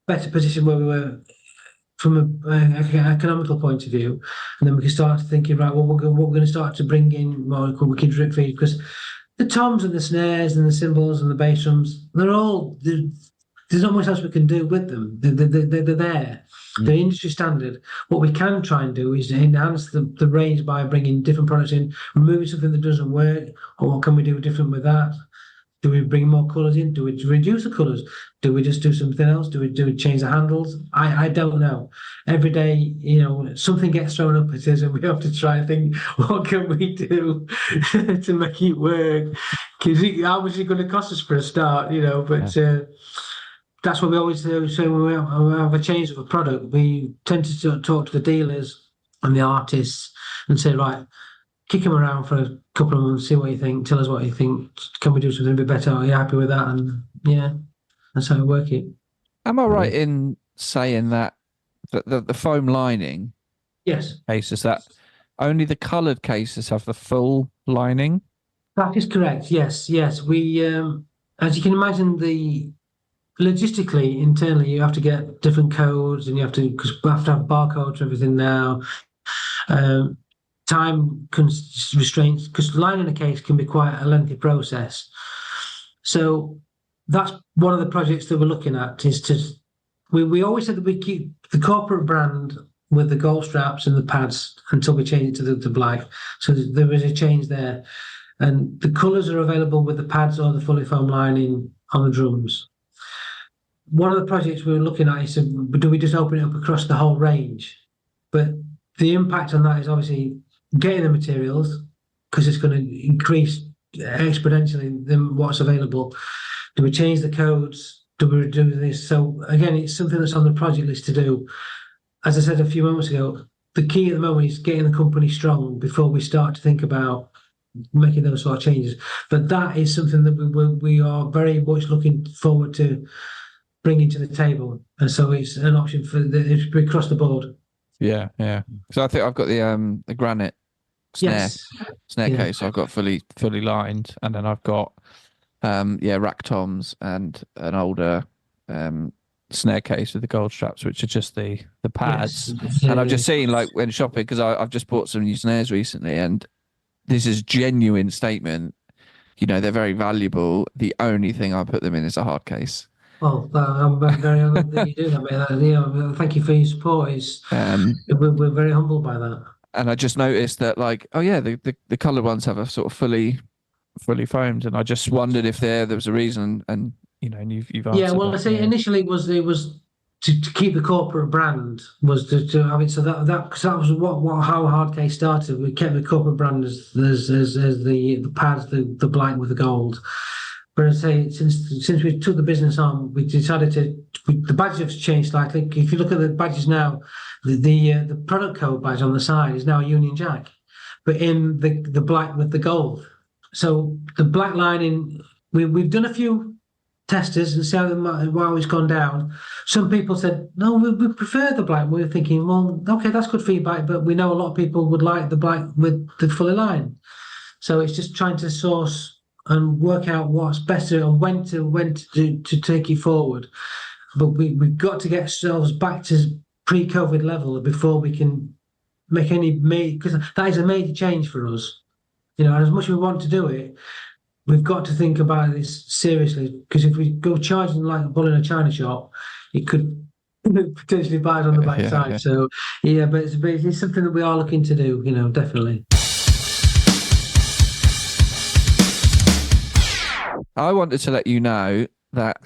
S2: better position where we were from an economical point of view, and then we can start thinking, right, well, we're going to start to bring in more we can drip feed, because the toms and the snares and the cymbals and the bass drums, there's not much else we can do with them. They're there. They're industry standard. What we can try and do is enhance the range by bringing different products in, removing something that doesn't work, or what can we do different with that? Do we bring more colours in? Do we reduce the colours? Do we just do something else? Do we change the handles? I don't know. Every day, something gets thrown up at us, and we have to try and think, what can we do to make it work? Because how much is it going to cost us for a start? But that's what we always do. So when we have a change of a product, we tend to talk to the dealers and the artists and say, right, kick them around for a couple of months, see what you think, tell us what you think. Can we do something a bit better? Are you happy with that? And yeah, that's how we work it.
S3: Am I right in saying that the foam lining
S2: Yes.
S3: cases, that only the coloured cases have the full lining?
S2: That is correct. Yes. We, as you can imagine, logistically, internally, you have to get different codes, and because we have to have barcodes for everything now. Time restraints, because lining a case can be quite a lengthy process. So that's one of the projects that we're looking at, is we always said that we keep the corporate brand with the gold straps and the pads until we change it to the black. So there is a change there. And the colours are available with the pads or the fully foam lining on the drums. One of the projects we were looking at is, do we just open it up across the whole range? But the impact on that is obviously getting the materials, because it's going to increase exponentially than what's available. Do we change the codes? Do we do this? So again, it's something that's on the project list to do. As I said a few moments ago, the key at the moment is getting the company strong before we start to think about making those sort of changes. But that is something that we are very much looking forward to bringing to the table, and so it's an option for across the board.
S3: Yeah. So I think I've got the granite snare case. I've got fully lined, and then I've got rack toms and an older snare case with the gold straps, which are just the pads. And I've just seen, like, when shopping, because I've just bought some new snares recently, and this is genuine statement. They're very valuable. The only thing I put them in is a hard case.
S2: Well, I'm very honored that you do that, mate. Thank you for your support. We're very humbled by that.
S3: And I just noticed that, like, the coloured ones have a sort of fully foamed, and I just wondered if there was a reason, and you've answered.
S2: Yeah, well, I say initially it was to keep the corporate brand, was to have it, so that because that was how Hardcase started. We kept the corporate brand as the pads, the black with the gold. But I say, since we took the business on, we decided the badges have changed slightly. If you look at the badges now, the product code badge on the side is now a Union Jack, but in the black with the gold. So the black lining, we've done a few testers and see how it's gone down. Some people said, no, we prefer the black. We were thinking, well, okay, that's good feedback, but we know a lot of people would like the black with the fully line. So it's just trying to source and work out what's better and when to take it forward. But we've got to get ourselves back to pre-COVID level before we can make any because that is a major change for us. And as much as we want to do it, we've got to think about this seriously, because if we go charging like a bull in a china shop, it could potentially bite on the backside. Yeah. So but it's something that we are looking to do, definitely.
S3: I wanted to let you know that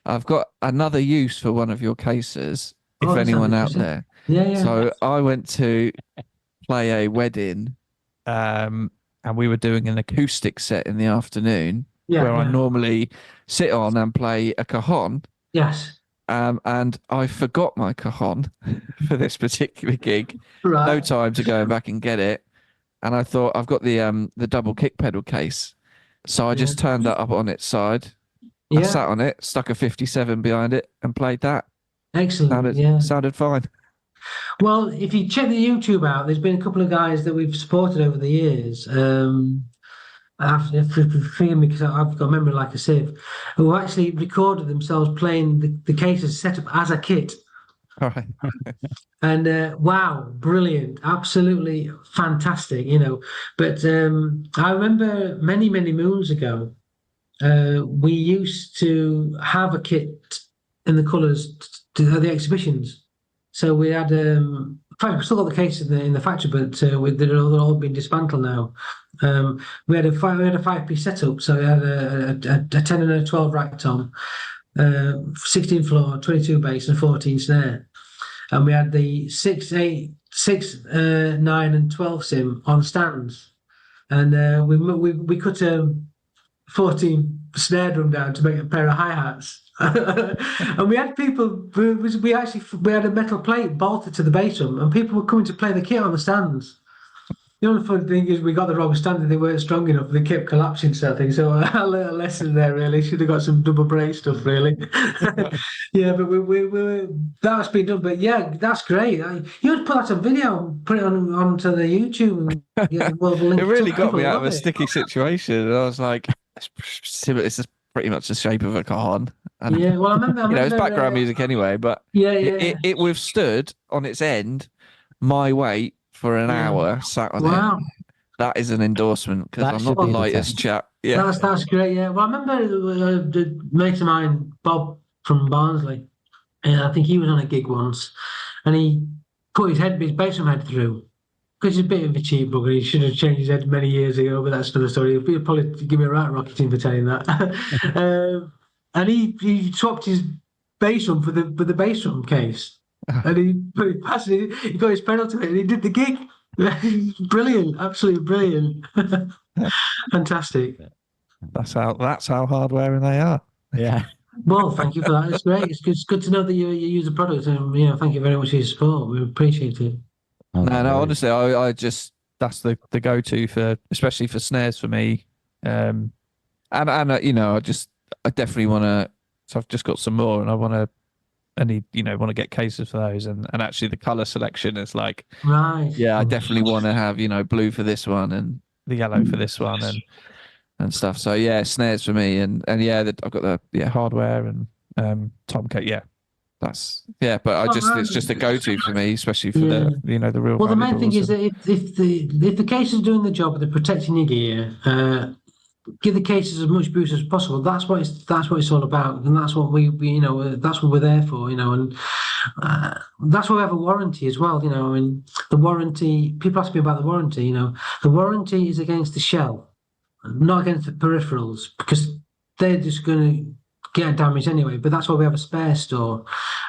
S3: I've got another use for one of your cases, if anyone out there.
S2: Yeah.
S3: So I went to play a wedding, and and we were doing an acoustic set in the afternoon where I normally sit on and play a cajon.
S2: Yes.
S3: And I forgot my cajon for this particular gig.
S2: Right.
S3: No time to go back and get it. And I thought, I've got the double kick pedal case. So I just turned that up on its side. I sat on it, stuck a 57 behind it, and played that.
S2: Excellent.
S3: Sounded fine.
S2: Well, if you check the YouTube out, there's been a couple of guys that we've supported over the years. Forgive me because I've got a memory like a sieve, who actually recorded themselves playing the cases set up as a kit.
S3: All right.
S2: And wow, brilliant, absolutely fantastic, But I remember many, many moons ago, we used to have a kit in the colours to the exhibitions. So we had, in fact, we've still got the cases in the factory, but they're all been dismantled now. We had a 5-piece setup, so we had a 10 and a 12 rack tom, 16 floor, 22 bass, and 14 snare, and we had the 6, 8, 6, 9, and 12 sim on stands, and we cut a 14 snare drum down to make a pair of hi-hats. And we had people. We had a metal plate bolted to the bass drum, and people were coming to play the kit on the stands. The only funny thing is we got the wrong stand and they weren't strong enough. They kept collapsing, sort of thing. So a little lesson there, really. Should have got some double brace stuff, really. Yeah, but we that's been done. But yeah, that's great. You would put that on video, put it onto the YouTube. And it
S3: really got me out of a sticky situation. And I was like, it's just pretty much the shape of a cajon. And,
S2: yeah, well, I remember
S3: it's background music anyway. But it withstood on its end my weight for an hour sat on it. That is an endorsement because I'm not the lightest chap. Yeah,
S2: that's great. Yeah, well, I remember the mate of mine, Bob from Barnsley, and I think he was on a gig once, and he put his bass drum head through because he's a bit of a cheap bugger. He should have changed his head many years ago, but that's another story. He'll probably give me a right rocketing for telling that. And he swapped his bass drum for the bass drum case. And he got his pedal to it, and he did the gig. Brilliant, absolutely brilliant, fantastic.
S3: That's how hard wearing they are.
S4: Yeah.
S2: Well, thank you for that. It's great. It's good to know that you use the product, and thank you very much for your support. We appreciate it.
S3: No, honestly, I just that's the go-to for, especially for snares for me. And I definitely want to. So I've just got some more, and I need want to get cases for those, and actually the color selection is like,
S2: right.
S3: Yeah, I definitely want to have blue for this one and the yellow for this one and stuff. So yeah, snares for me, and I've got the hardware and Tomcat. Yeah, but it's just a go-to for me, especially for the real.
S2: Well, the main thing is that if the case is doing the job, they're protecting your gear. Give the cases as much boost as possible. That's what it's all about, and that's what that's what we're there for, and that's why we have a warranty as well. The warranty. People ask me about the warranty. The warranty is against the shell, not against the peripherals, because they're just going to get damaged anyway. But that's why we have a spare store.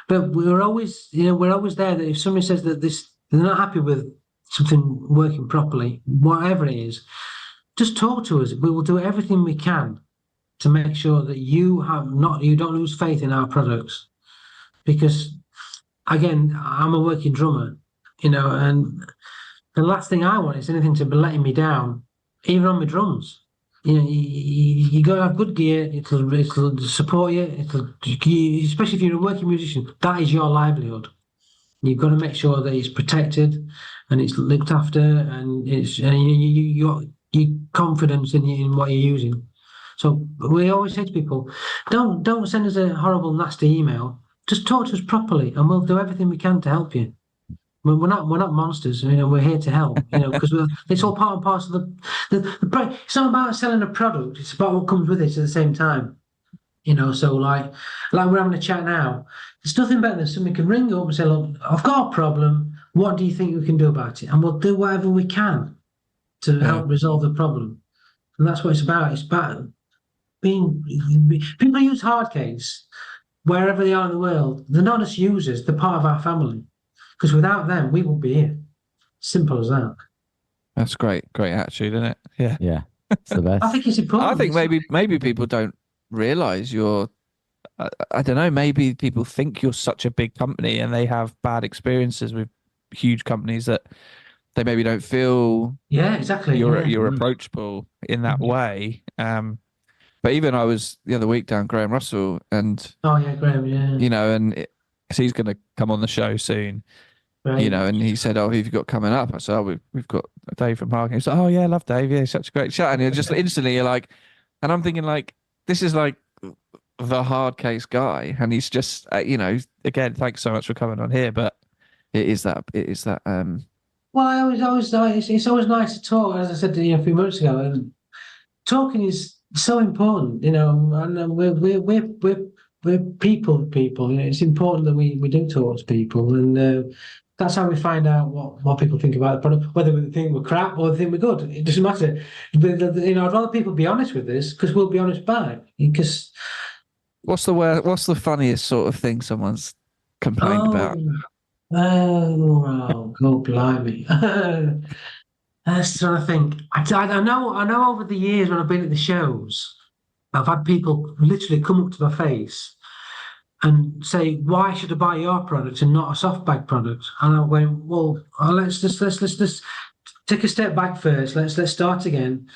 S2: But we're always there that if somebody says that they're not happy with something working properly, whatever it is, just talk to us. We will do everything we can to make sure that you don't lose faith in our products. Because, again, I'm a working drummer, and the last thing I want is anything to be letting me down, even on my drums. You got to have good gear. It'll support you. Especially if you're a working musician, that is your livelihood. You've got to make sure that it's protected and it's looked after, and your confidence in what you're using. So we always say to people, don't send us a horrible, nasty email. Just talk to us properly, and we'll do everything we can to help you. We're not monsters. We're here to help. Because it's all part and parcel of the. It's not about selling a product. It's about what comes with it at the same time. So like we're having a chat now. There's nothing better than somebody can ring up and say, "Look, I've got a problem. What do you think we can do about it?" And we'll do whatever we can to help resolve the problem. And that's what it's about. It's about being. People use Hardcase wherever they are in the world. They're not just users. They're part of our family. Because without them, we won't be here. Simple as that.
S3: That's great attitude, isn't it? Yeah.
S4: Yeah, it's the best.
S2: I think it's important.
S3: I think maybe people don't realize you're. I don't know. Maybe people think you're such a big company and they have bad experiences with huge companies that they maybe don't feel
S2: Yeah, exactly.
S3: you're approachable in that way. But even I was the other week down Graham Russell, and
S2: Oh yeah, Graham. Yeah.
S3: you know, so he's going to come on the show soon.
S2: Right.
S3: You know, and he said, "Oh, who have you got coming up?" I said, "Oh, we've got Dave from Hardcase." He's like, "Oh yeah, I love Dave. Yeah, he's such a great chat." And you're just instantly, you're like, and I'm thinking like, this is like the Hardcase guy, and he's just, you know, again, thanks so much for coming on here. But it is that.
S2: Well, it's always nice to talk, as I said to you a few minutes ago. And talking is so important, you know. And we're people. You know, it's important that we do talk to people, and that's how we find out what people think about the product, whether we think we're crap or they think we're good. It doesn't matter. But, you know, I'd rather people be honest with us because we'll be honest back. Because
S3: What's the funniest sort of thing someone's complained about?
S2: Oh, God blimey. That's trying to think. I know over the years when I've been at the shows, I've had people literally come up to my face and say, "Why should I buy your product and not a soft bag product?" And I went, "Well, let's just take a step back first. Let's start again."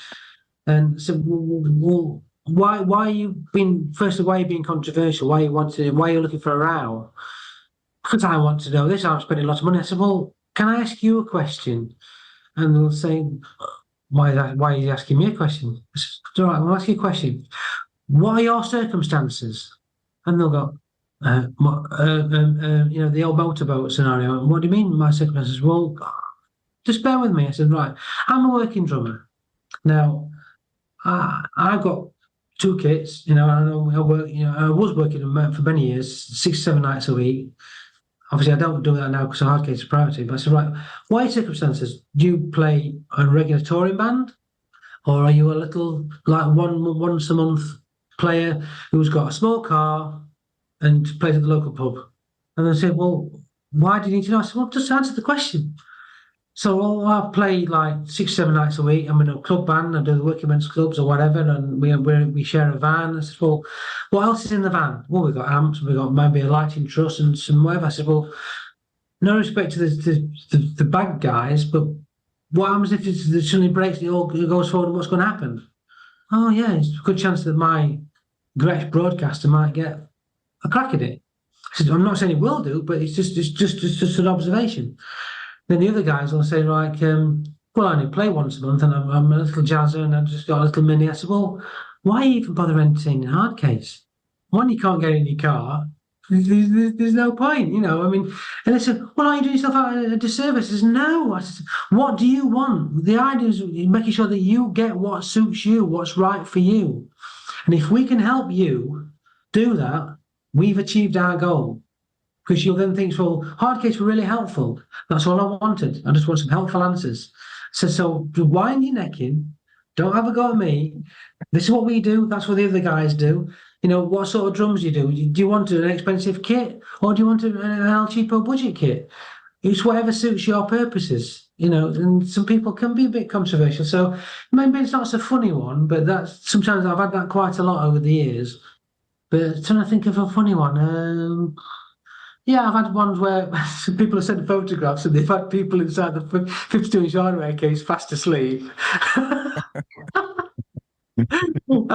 S2: And so, well, why are you being controversial? Why are you looking for a row? Because I want to know this. I'm spending a lot of money. I said, "Well, can I ask you a question?" And they'll say, why are you asking me a question? I said, "All right, I'll ask you a question. What are your circumstances?" And they'll go, you know, the old motorboat scenario. "What do you mean, my circumstances?" "Well, just bear with me." I said, "Right, I'm a working drummer. Now, I've got 2 kits, you know, I was working for many years, 6-7 nights a week. Obviously, I don't do that now because Hardcase is priority. But I said, right, what are your circumstances? Do you play a regular touring band? Or are you a little, like, once a month player who's got a small car and plays at the local pub?" And they said, "Well, why do you need to know?" I said, "Well, just answer the question." So I play like 6-7 nights a week. I'm in a club band. I do the working men's clubs or whatever, and we share a van. I said, "Well, what else is in the van?" "Well, we've got amps, we've got maybe a lighting truss and some whatever." I said, "Well, no respect to the bag guys, but what happens if it suddenly breaks and it all goes forward? What's going to happen?" "Oh yeah, it's a good chance that my Gretsch broadcaster might get a crack at it." I said, "I'm not saying it will do, but it's just an observation." Then the other guys will say, like, "Well, I only play once a month and I'm a little jazzer and I've just got a little mini." I said, "Well, why even bother entertaining Hardcase? One, you can't get in your car. There's no point, you know." I mean, and they said, "Well, are you doing yourself out a disservice?" I said, "No." I said, "What do you want?" The idea is making sure that you get what suits you, what's right for you. And if we can help you do that, we've achieved our goal. Because you'll then think, "Well, Hardcase were really helpful. That's all I wanted. I just want some helpful answers." So wind your neck in. Don't have a go at me. This is what we do. That's what the other guys do. You know, what sort of drums do you do? Do you want an expensive kit or do you want an El Cheapo budget kit? It's whatever suits your purposes, you know, and some people can be a bit controversial. So maybe it's not so funny one, but that's sometimes I've had that quite a lot over the years. But trying to think of a funny one. Yeah, I've had ones where people have sent photographs and they've had people inside the 52-inch hardware case fast asleep. I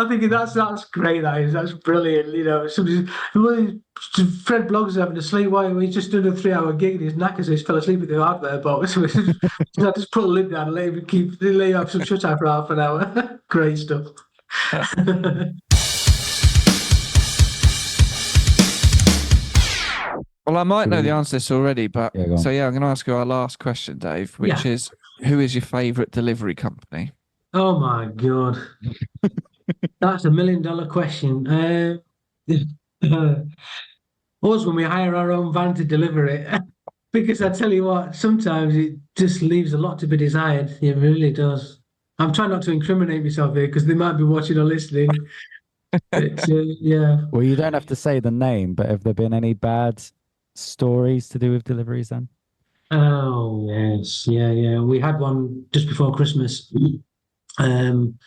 S2: think that's great. That's brilliant. You know, Fred Bloggs is having a sleep while he's just doing a 3-hour gig and he's knackered, so he's fell asleep with the hardware box. So I just put a lid down and let him have some shut eye for half an hour. Great stuff.
S3: Well, I might know the answer to this already, but
S4: I'm
S3: going to ask you our last question, Dave, which is, who is your favourite delivery company?
S2: Oh my God, that's $1 million question. Us, when we hire our own van to deliver it, because I tell you what, sometimes it just leaves a lot to be desired. It really does. I'm trying not to incriminate myself here because they might be watching or listening. But, yeah.
S4: Well, you don't have to say the name, but have there been any bad stories to do with deliveries then?
S2: Oh yes, yeah. We had one just before Christmas, um,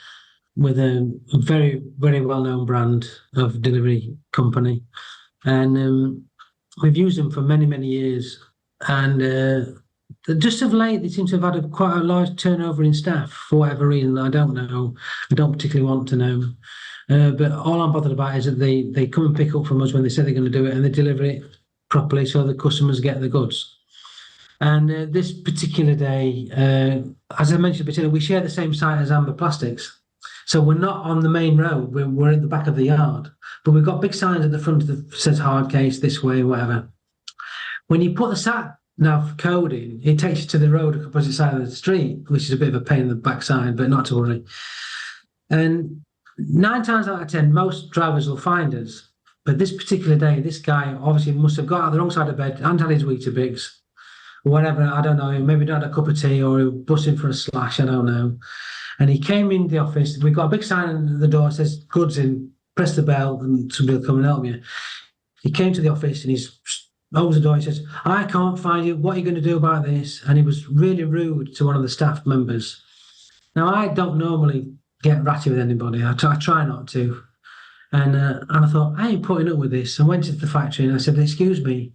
S2: with a very, very well-known brand of delivery company, and we've used them for many, many years. And just of late, they seem to have had quite a large turnover in staff for whatever reason. I don't know. I don't particularly want to know. But all I'm bothered about is that they come and pick up from us when they say they're going to do it, and they deliver it properly so the customers get the goods. And this particular day, as I mentioned before, we share the same site as Amber Plastics. So we're not on the main road, we're at the back of the yard. But we've got big signs at the front that says Hardcase, this way, whatever. When you put the sat nav code in, it takes you to the road opposite side of the street, which is a bit of a pain in the backside, but not to worry. And 9 times out of 10, most drivers will find us. But this particular day, this guy obviously must have got out the wrong side of bed and had his Weetabix, whatever, I don't know, maybe not a cup of tea or he was busting for a slash, I don't know. And he came in the office. We've got a big sign on the door that says goods in, press the bell and somebody will come and help you. He came to the office and he's opens the door. He says, I can't find you. What are you going to do about this? And he was really rude to one of the staff members. Now, I don't normally get ratty with anybody. I try not to. And I thought, I ain't putting up with this. I went to the factory and I said, excuse me,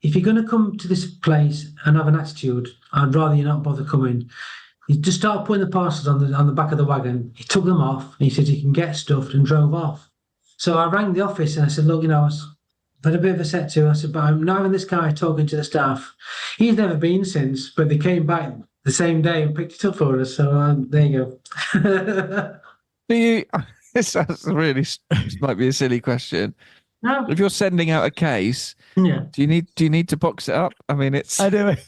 S2: if you're going to come to this place and have an attitude, I'd rather you not bother coming. He just started putting the parcels on the back of the wagon. He took them off and he said, you can get stuffed, and drove off. So I rang the office and I said, look, I was had a bit of a set to. I said, but I'm now having this guy talking to the staff. He's never been since, but they came back the same day and picked it up for us. So there you go.
S3: Do you? This might be a silly question.
S2: No.
S3: If you're sending out a case,
S2: Yeah.
S3: do you need to box it up? I mean, it's.
S4: I do it.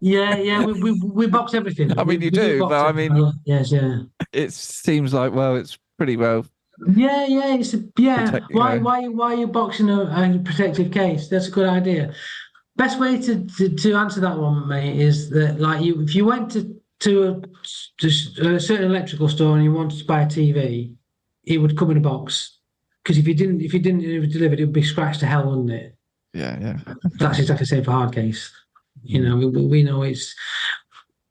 S2: Yeah. We box everything.
S3: I mean, you do,
S2: box
S3: but I
S2: everything.
S3: mean,
S2: yes, yeah.
S3: it seems like it's pretty well.
S2: Yeah.
S3: Why
S2: Why are you boxing a protective case? That's a good idea. Best way to answer that one, mate, is that if you went to a certain electrical store and you wanted to buy a TV, it would come in a box. Because if you didn't it was delivered, it would be scratched to hell, wouldn't it?
S3: Yeah.
S2: That's exactly the same for Hardcase. We know it's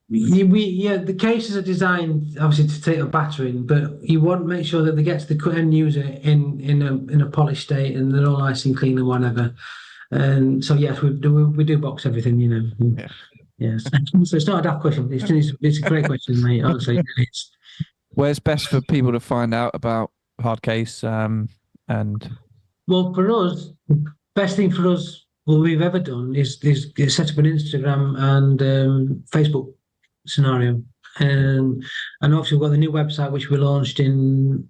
S2: the cases are designed obviously to take a battering, but you want to make sure that they get to the end user in a polished state and they're all nice and clean and whatever. And so yes, we do box everything.
S3: Yeah.
S2: Yes. So it's not a daft question. It's a great question, mate. Honestly, it's.
S3: Where's best for people to find out about Hardcase? And
S2: Well, for us, best thing for us, what we've ever done is set up an Instagram and Facebook scenario, and obviously we've got the new website which we launched in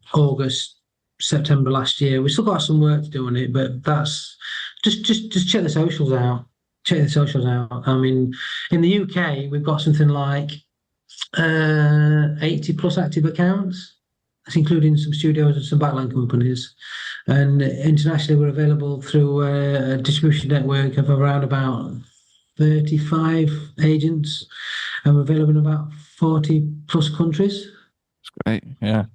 S2: September last year. We still got some work to do on it, but that's just check the socials out. I mean, in the UK, we've got something like 80 plus active accounts. That's including some studios and some backline companies. And internationally, we're available through a distribution network of around about 35 agents, and we're available in about 40 plus countries.
S3: That's great. Yeah.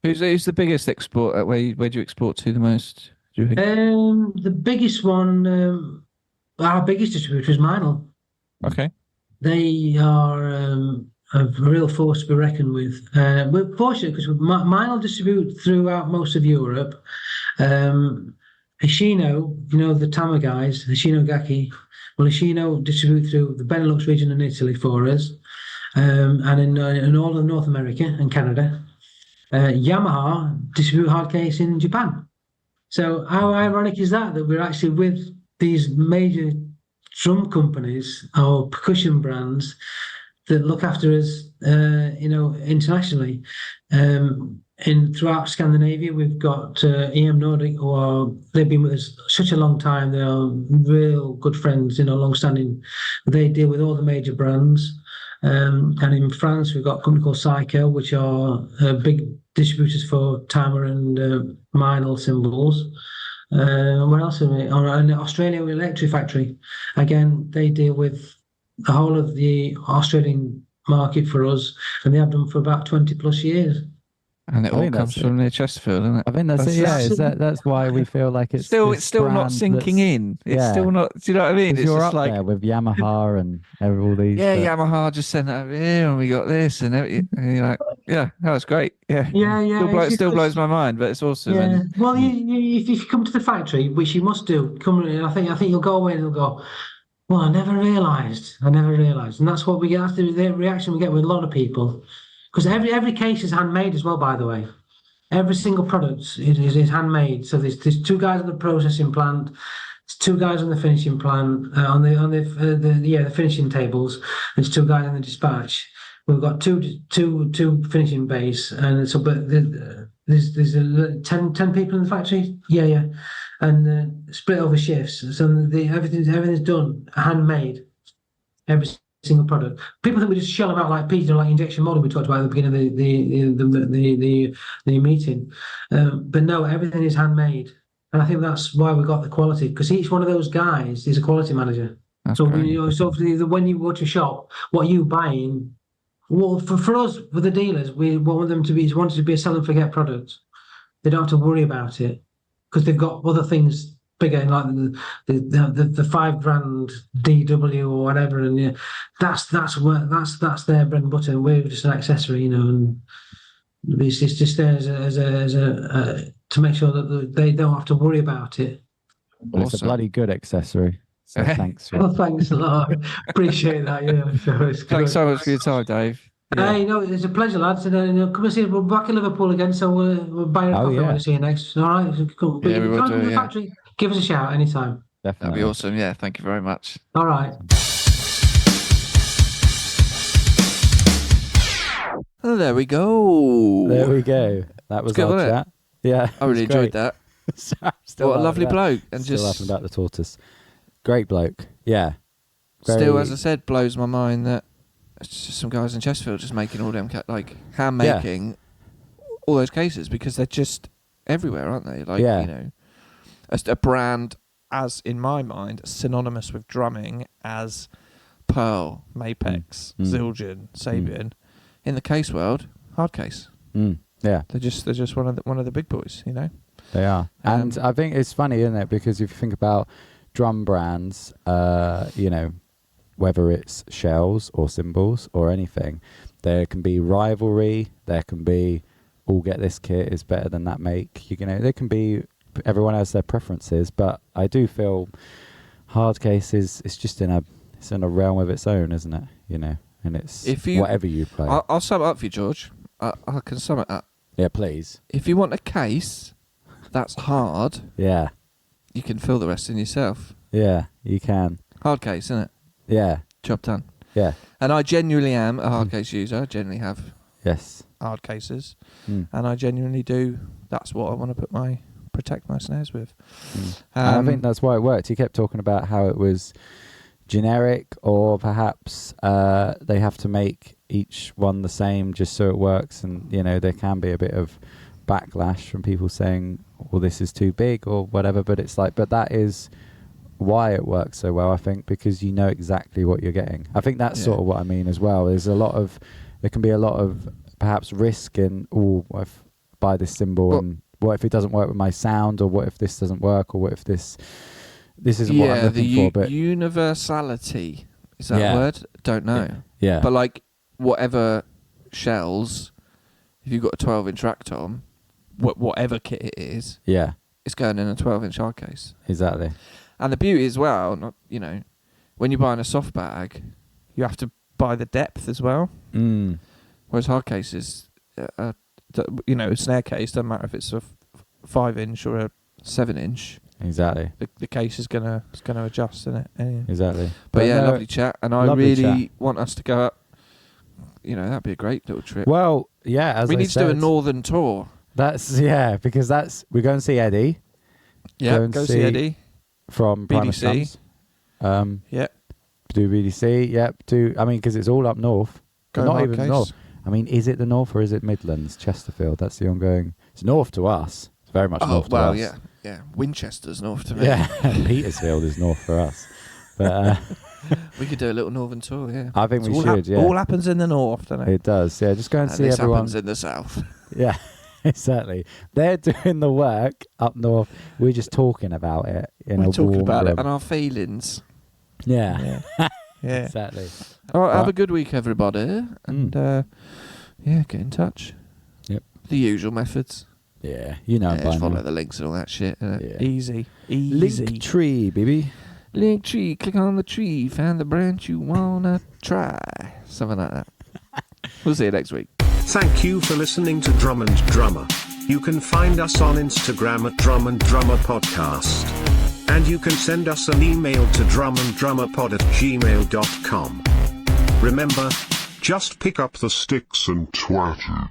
S3: Who's the biggest export? Where do you export to the most? Do you think?
S2: The biggest one, our biggest distributor is Meinl.
S3: Okay. They
S2: are a real force to be reckoned with. We're fortunate because Meinl distribute throughout most of Europe. Hishino, the Tama guys, Hishino Gaki. Well, Hishino distribute through the Benelux region and Italy for us, and in all of North America and Canada. Yamaha distribute Hardcase in Japan. So how ironic is that we're actually with these major drum companies or percussion brands that look after us, internationally. Throughout Scandinavia, we've got EM Nordic, they've been with us such a long time. They are real good friends, long-standing. They deal with all the major brands. And in France, we've got a company called Psycho, which are big distributors for Timer and Meinl cymbals. Where else are we? In Australia, we're Electric Factory. Again, they deal with the whole of the Australian market for us, and they have done for about 20 plus years.
S3: And it
S4: I
S3: all
S4: think
S3: comes
S4: that's
S3: from near Chesterfield, isn't it?
S4: I think that's it. Yeah, that's why we feel like it's
S3: It's still not sinking in. It's still not. Do you know what I mean?
S4: Because
S3: It's
S4: you're
S3: just
S4: up
S3: like,
S4: there with Yamaha and all these.
S3: yeah,
S4: but-
S3: Yamaha just sent that over here, and we got this, and everything. And you're like, yeah, that was great. Yeah,
S2: Yeah, yeah.
S3: still blows my mind, but it's awesome.
S2: Yeah.
S3: And
S2: Well, if you come to the factory, which you must do, I think you'll go away and you'll go, well, I never realised. And that's what we get. That's the reaction we get with a lot of people, because every case is handmade as well. By the way, every single product is handmade. So there's two guys on the processing plant, there's two guys on the finishing plant, the finishing tables. There's two guys in the dispatch. We've got two finishing bays, and so there's 10 people in the factory. Yeah, and split over shifts. So everything's done handmade. Every single product. People think we just shell them out like peas, like injection molding we talked about at the beginning of the meeting. But no, everything is handmade, and I think that's why we got the quality, because each one of those guys is a quality manager.
S3: that's
S2: So
S3: great.
S2: so when you go to shop, what you buying. Well, for us, for the dealers, we want them to be a sell and forget product. They don't have to worry about it because they've got other things bigger, like the $5,000 DW or whatever, and that's their bread and butter. And we're just an accessory, and it's just there as a to make sure that they don't have to worry about it.
S4: Well, it's a
S3: Awesome.
S4: bloody good accessory. So thanks.
S2: Well, thanks a lot. Appreciate that. Yeah, so it's good.
S3: Thanks so much for your time, Dave. Yeah.
S2: Hey, it's a pleasure, lads. And come and see us. We're back in Liverpool again, so we'll buy a coffee when we see you next. All right, cool. But
S3: Yeah, we will
S2: come
S3: do,
S2: to the
S3: yeah.
S2: factory. Give us a shout anytime.
S3: That'd
S4: Definitely.
S3: be awesome. Yeah, thank you very much.
S2: All right.
S3: Oh, there we go.
S4: There we go. That was
S3: good,
S4: our
S3: wasn't it?
S4: chat. Yeah,
S3: I really
S4: it was
S3: enjoyed
S4: great.
S3: that.
S4: Still
S3: What a
S4: laughing
S3: lovely
S4: about-
S3: bloke, and
S4: Still
S3: just
S4: laughing about the tortoise. Great bloke. Yeah.
S3: still,
S4: Very-
S3: as I said, blows my mind that it's just some guys in Chesterfield just making all them hand making all those cases, because they're just everywhere, aren't they? Like,
S4: Yeah.
S3: a brand, as in my mind, synonymous with drumming as Pearl, Mapex, Zildjian, Sabian. In the case world, Hardcase.
S4: Yeah.
S3: They're just one of the big boys,
S4: They are. And I think it's funny, isn't it? Because if you think about drum brands, whether it's shells or cymbals or anything, there can be rivalry. There can be, get this kit is better than that make. There can be, everyone has their preferences, but I do feel Hardcase it's just in a realm of its own, isn't it? And it's whatever you play.
S3: I'll sum it up for you, George. I can sum it up.
S4: Yeah, please.
S3: If you want a case that's hard,
S4: Yeah.
S3: you can fill the rest in yourself.
S4: Yeah, you can.
S3: Hard case, isn't it?
S4: Yeah.
S3: Job done.
S4: Yeah.
S3: And I genuinely am a hard case user. I generally have
S4: Yes.
S3: hard cases. And I genuinely do. That's what I want to protect my snares with.
S4: And I think that's why it worked. He kept talking about how it was generic, or perhaps they have to make each one the same just so it works, and there can be a bit of backlash from people saying, well, this is too big or whatever, but it's like, but that is why it works so well, I think, because you know exactly what you're getting. I think that's sort of what I mean as well. There can be a lot of perhaps risk in, what if I buy this cymbal and what if it doesn't work with my sound, or what if this doesn't work, or what if this isn't what I'm looking for. But
S3: universality, is that a word? Don't know.
S4: Yeah.
S3: But like whatever shells, if you've got a 12-inch rack tom, whatever kit it is, it's going in a 12-inch hard case.
S4: Exactly.
S3: And the beauty as well, when you're buying a soft bag, you have to buy the depth as well. Whereas hard cases, a snare case, doesn't matter if it's a 5-inch or a 7-inch.
S4: Exactly.
S3: The case is gonna adjust, isn't it? Anyway.
S4: Exactly.
S3: But yeah, lovely chat, and I
S4: lovely
S3: really
S4: chat.
S3: want us to go up. That'd be a great little trip.
S4: Well, yeah, as
S3: we
S4: I
S3: need to
S4: said,
S3: do a northern tour.
S4: Because we're going to see Eddie.
S3: Yeah, go see Eddie
S4: from Primus
S3: BDC.
S4: Drums.
S3: Yeah,
S4: do BDC. Yep. Because it's all up north.
S3: go
S4: Not
S3: hard
S4: even
S3: case.
S4: north. Is it the north or is it Midlands? Chesterfield. That's the ongoing. It's north to us. It's very much north to us.
S3: yeah. Winchester's north to me.
S4: Yeah. Petersfield is north for us. But
S3: we could do a little northern tour. Yeah,
S4: I think we
S3: all
S4: should. Yeah.
S3: all happens in the north, doesn't it?
S4: It does. Yeah. Just go and see
S3: this
S4: everyone.
S3: happens in the south.
S4: Yeah. Exactly. They're doing the work up north. We're just talking about it in
S3: We're
S4: a
S3: talking
S4: warm
S3: about
S4: room.
S3: it and our feelings.
S4: Yeah.
S3: Yeah.
S4: Exactly.
S3: All right, have
S4: Right.
S3: a good week, everybody. And get in touch.
S4: Yep.
S3: The usual methods.
S4: Yeah, you know.
S3: Just
S4: by
S3: follow
S4: now.
S3: the links and all that shit.
S4: Yeah.
S3: Easy.
S4: Link tree, baby.
S3: Link tree, click on the tree, find the branch you wanna try. Something like that. We'll see you next week.
S5: Thank you for listening to Drum and Drummer. You can find us on Instagram at Drum and Drummer Podcast. And you can send us an email to drumanddrummerpod@gmail.com. Remember, just pick up the sticks and twat it.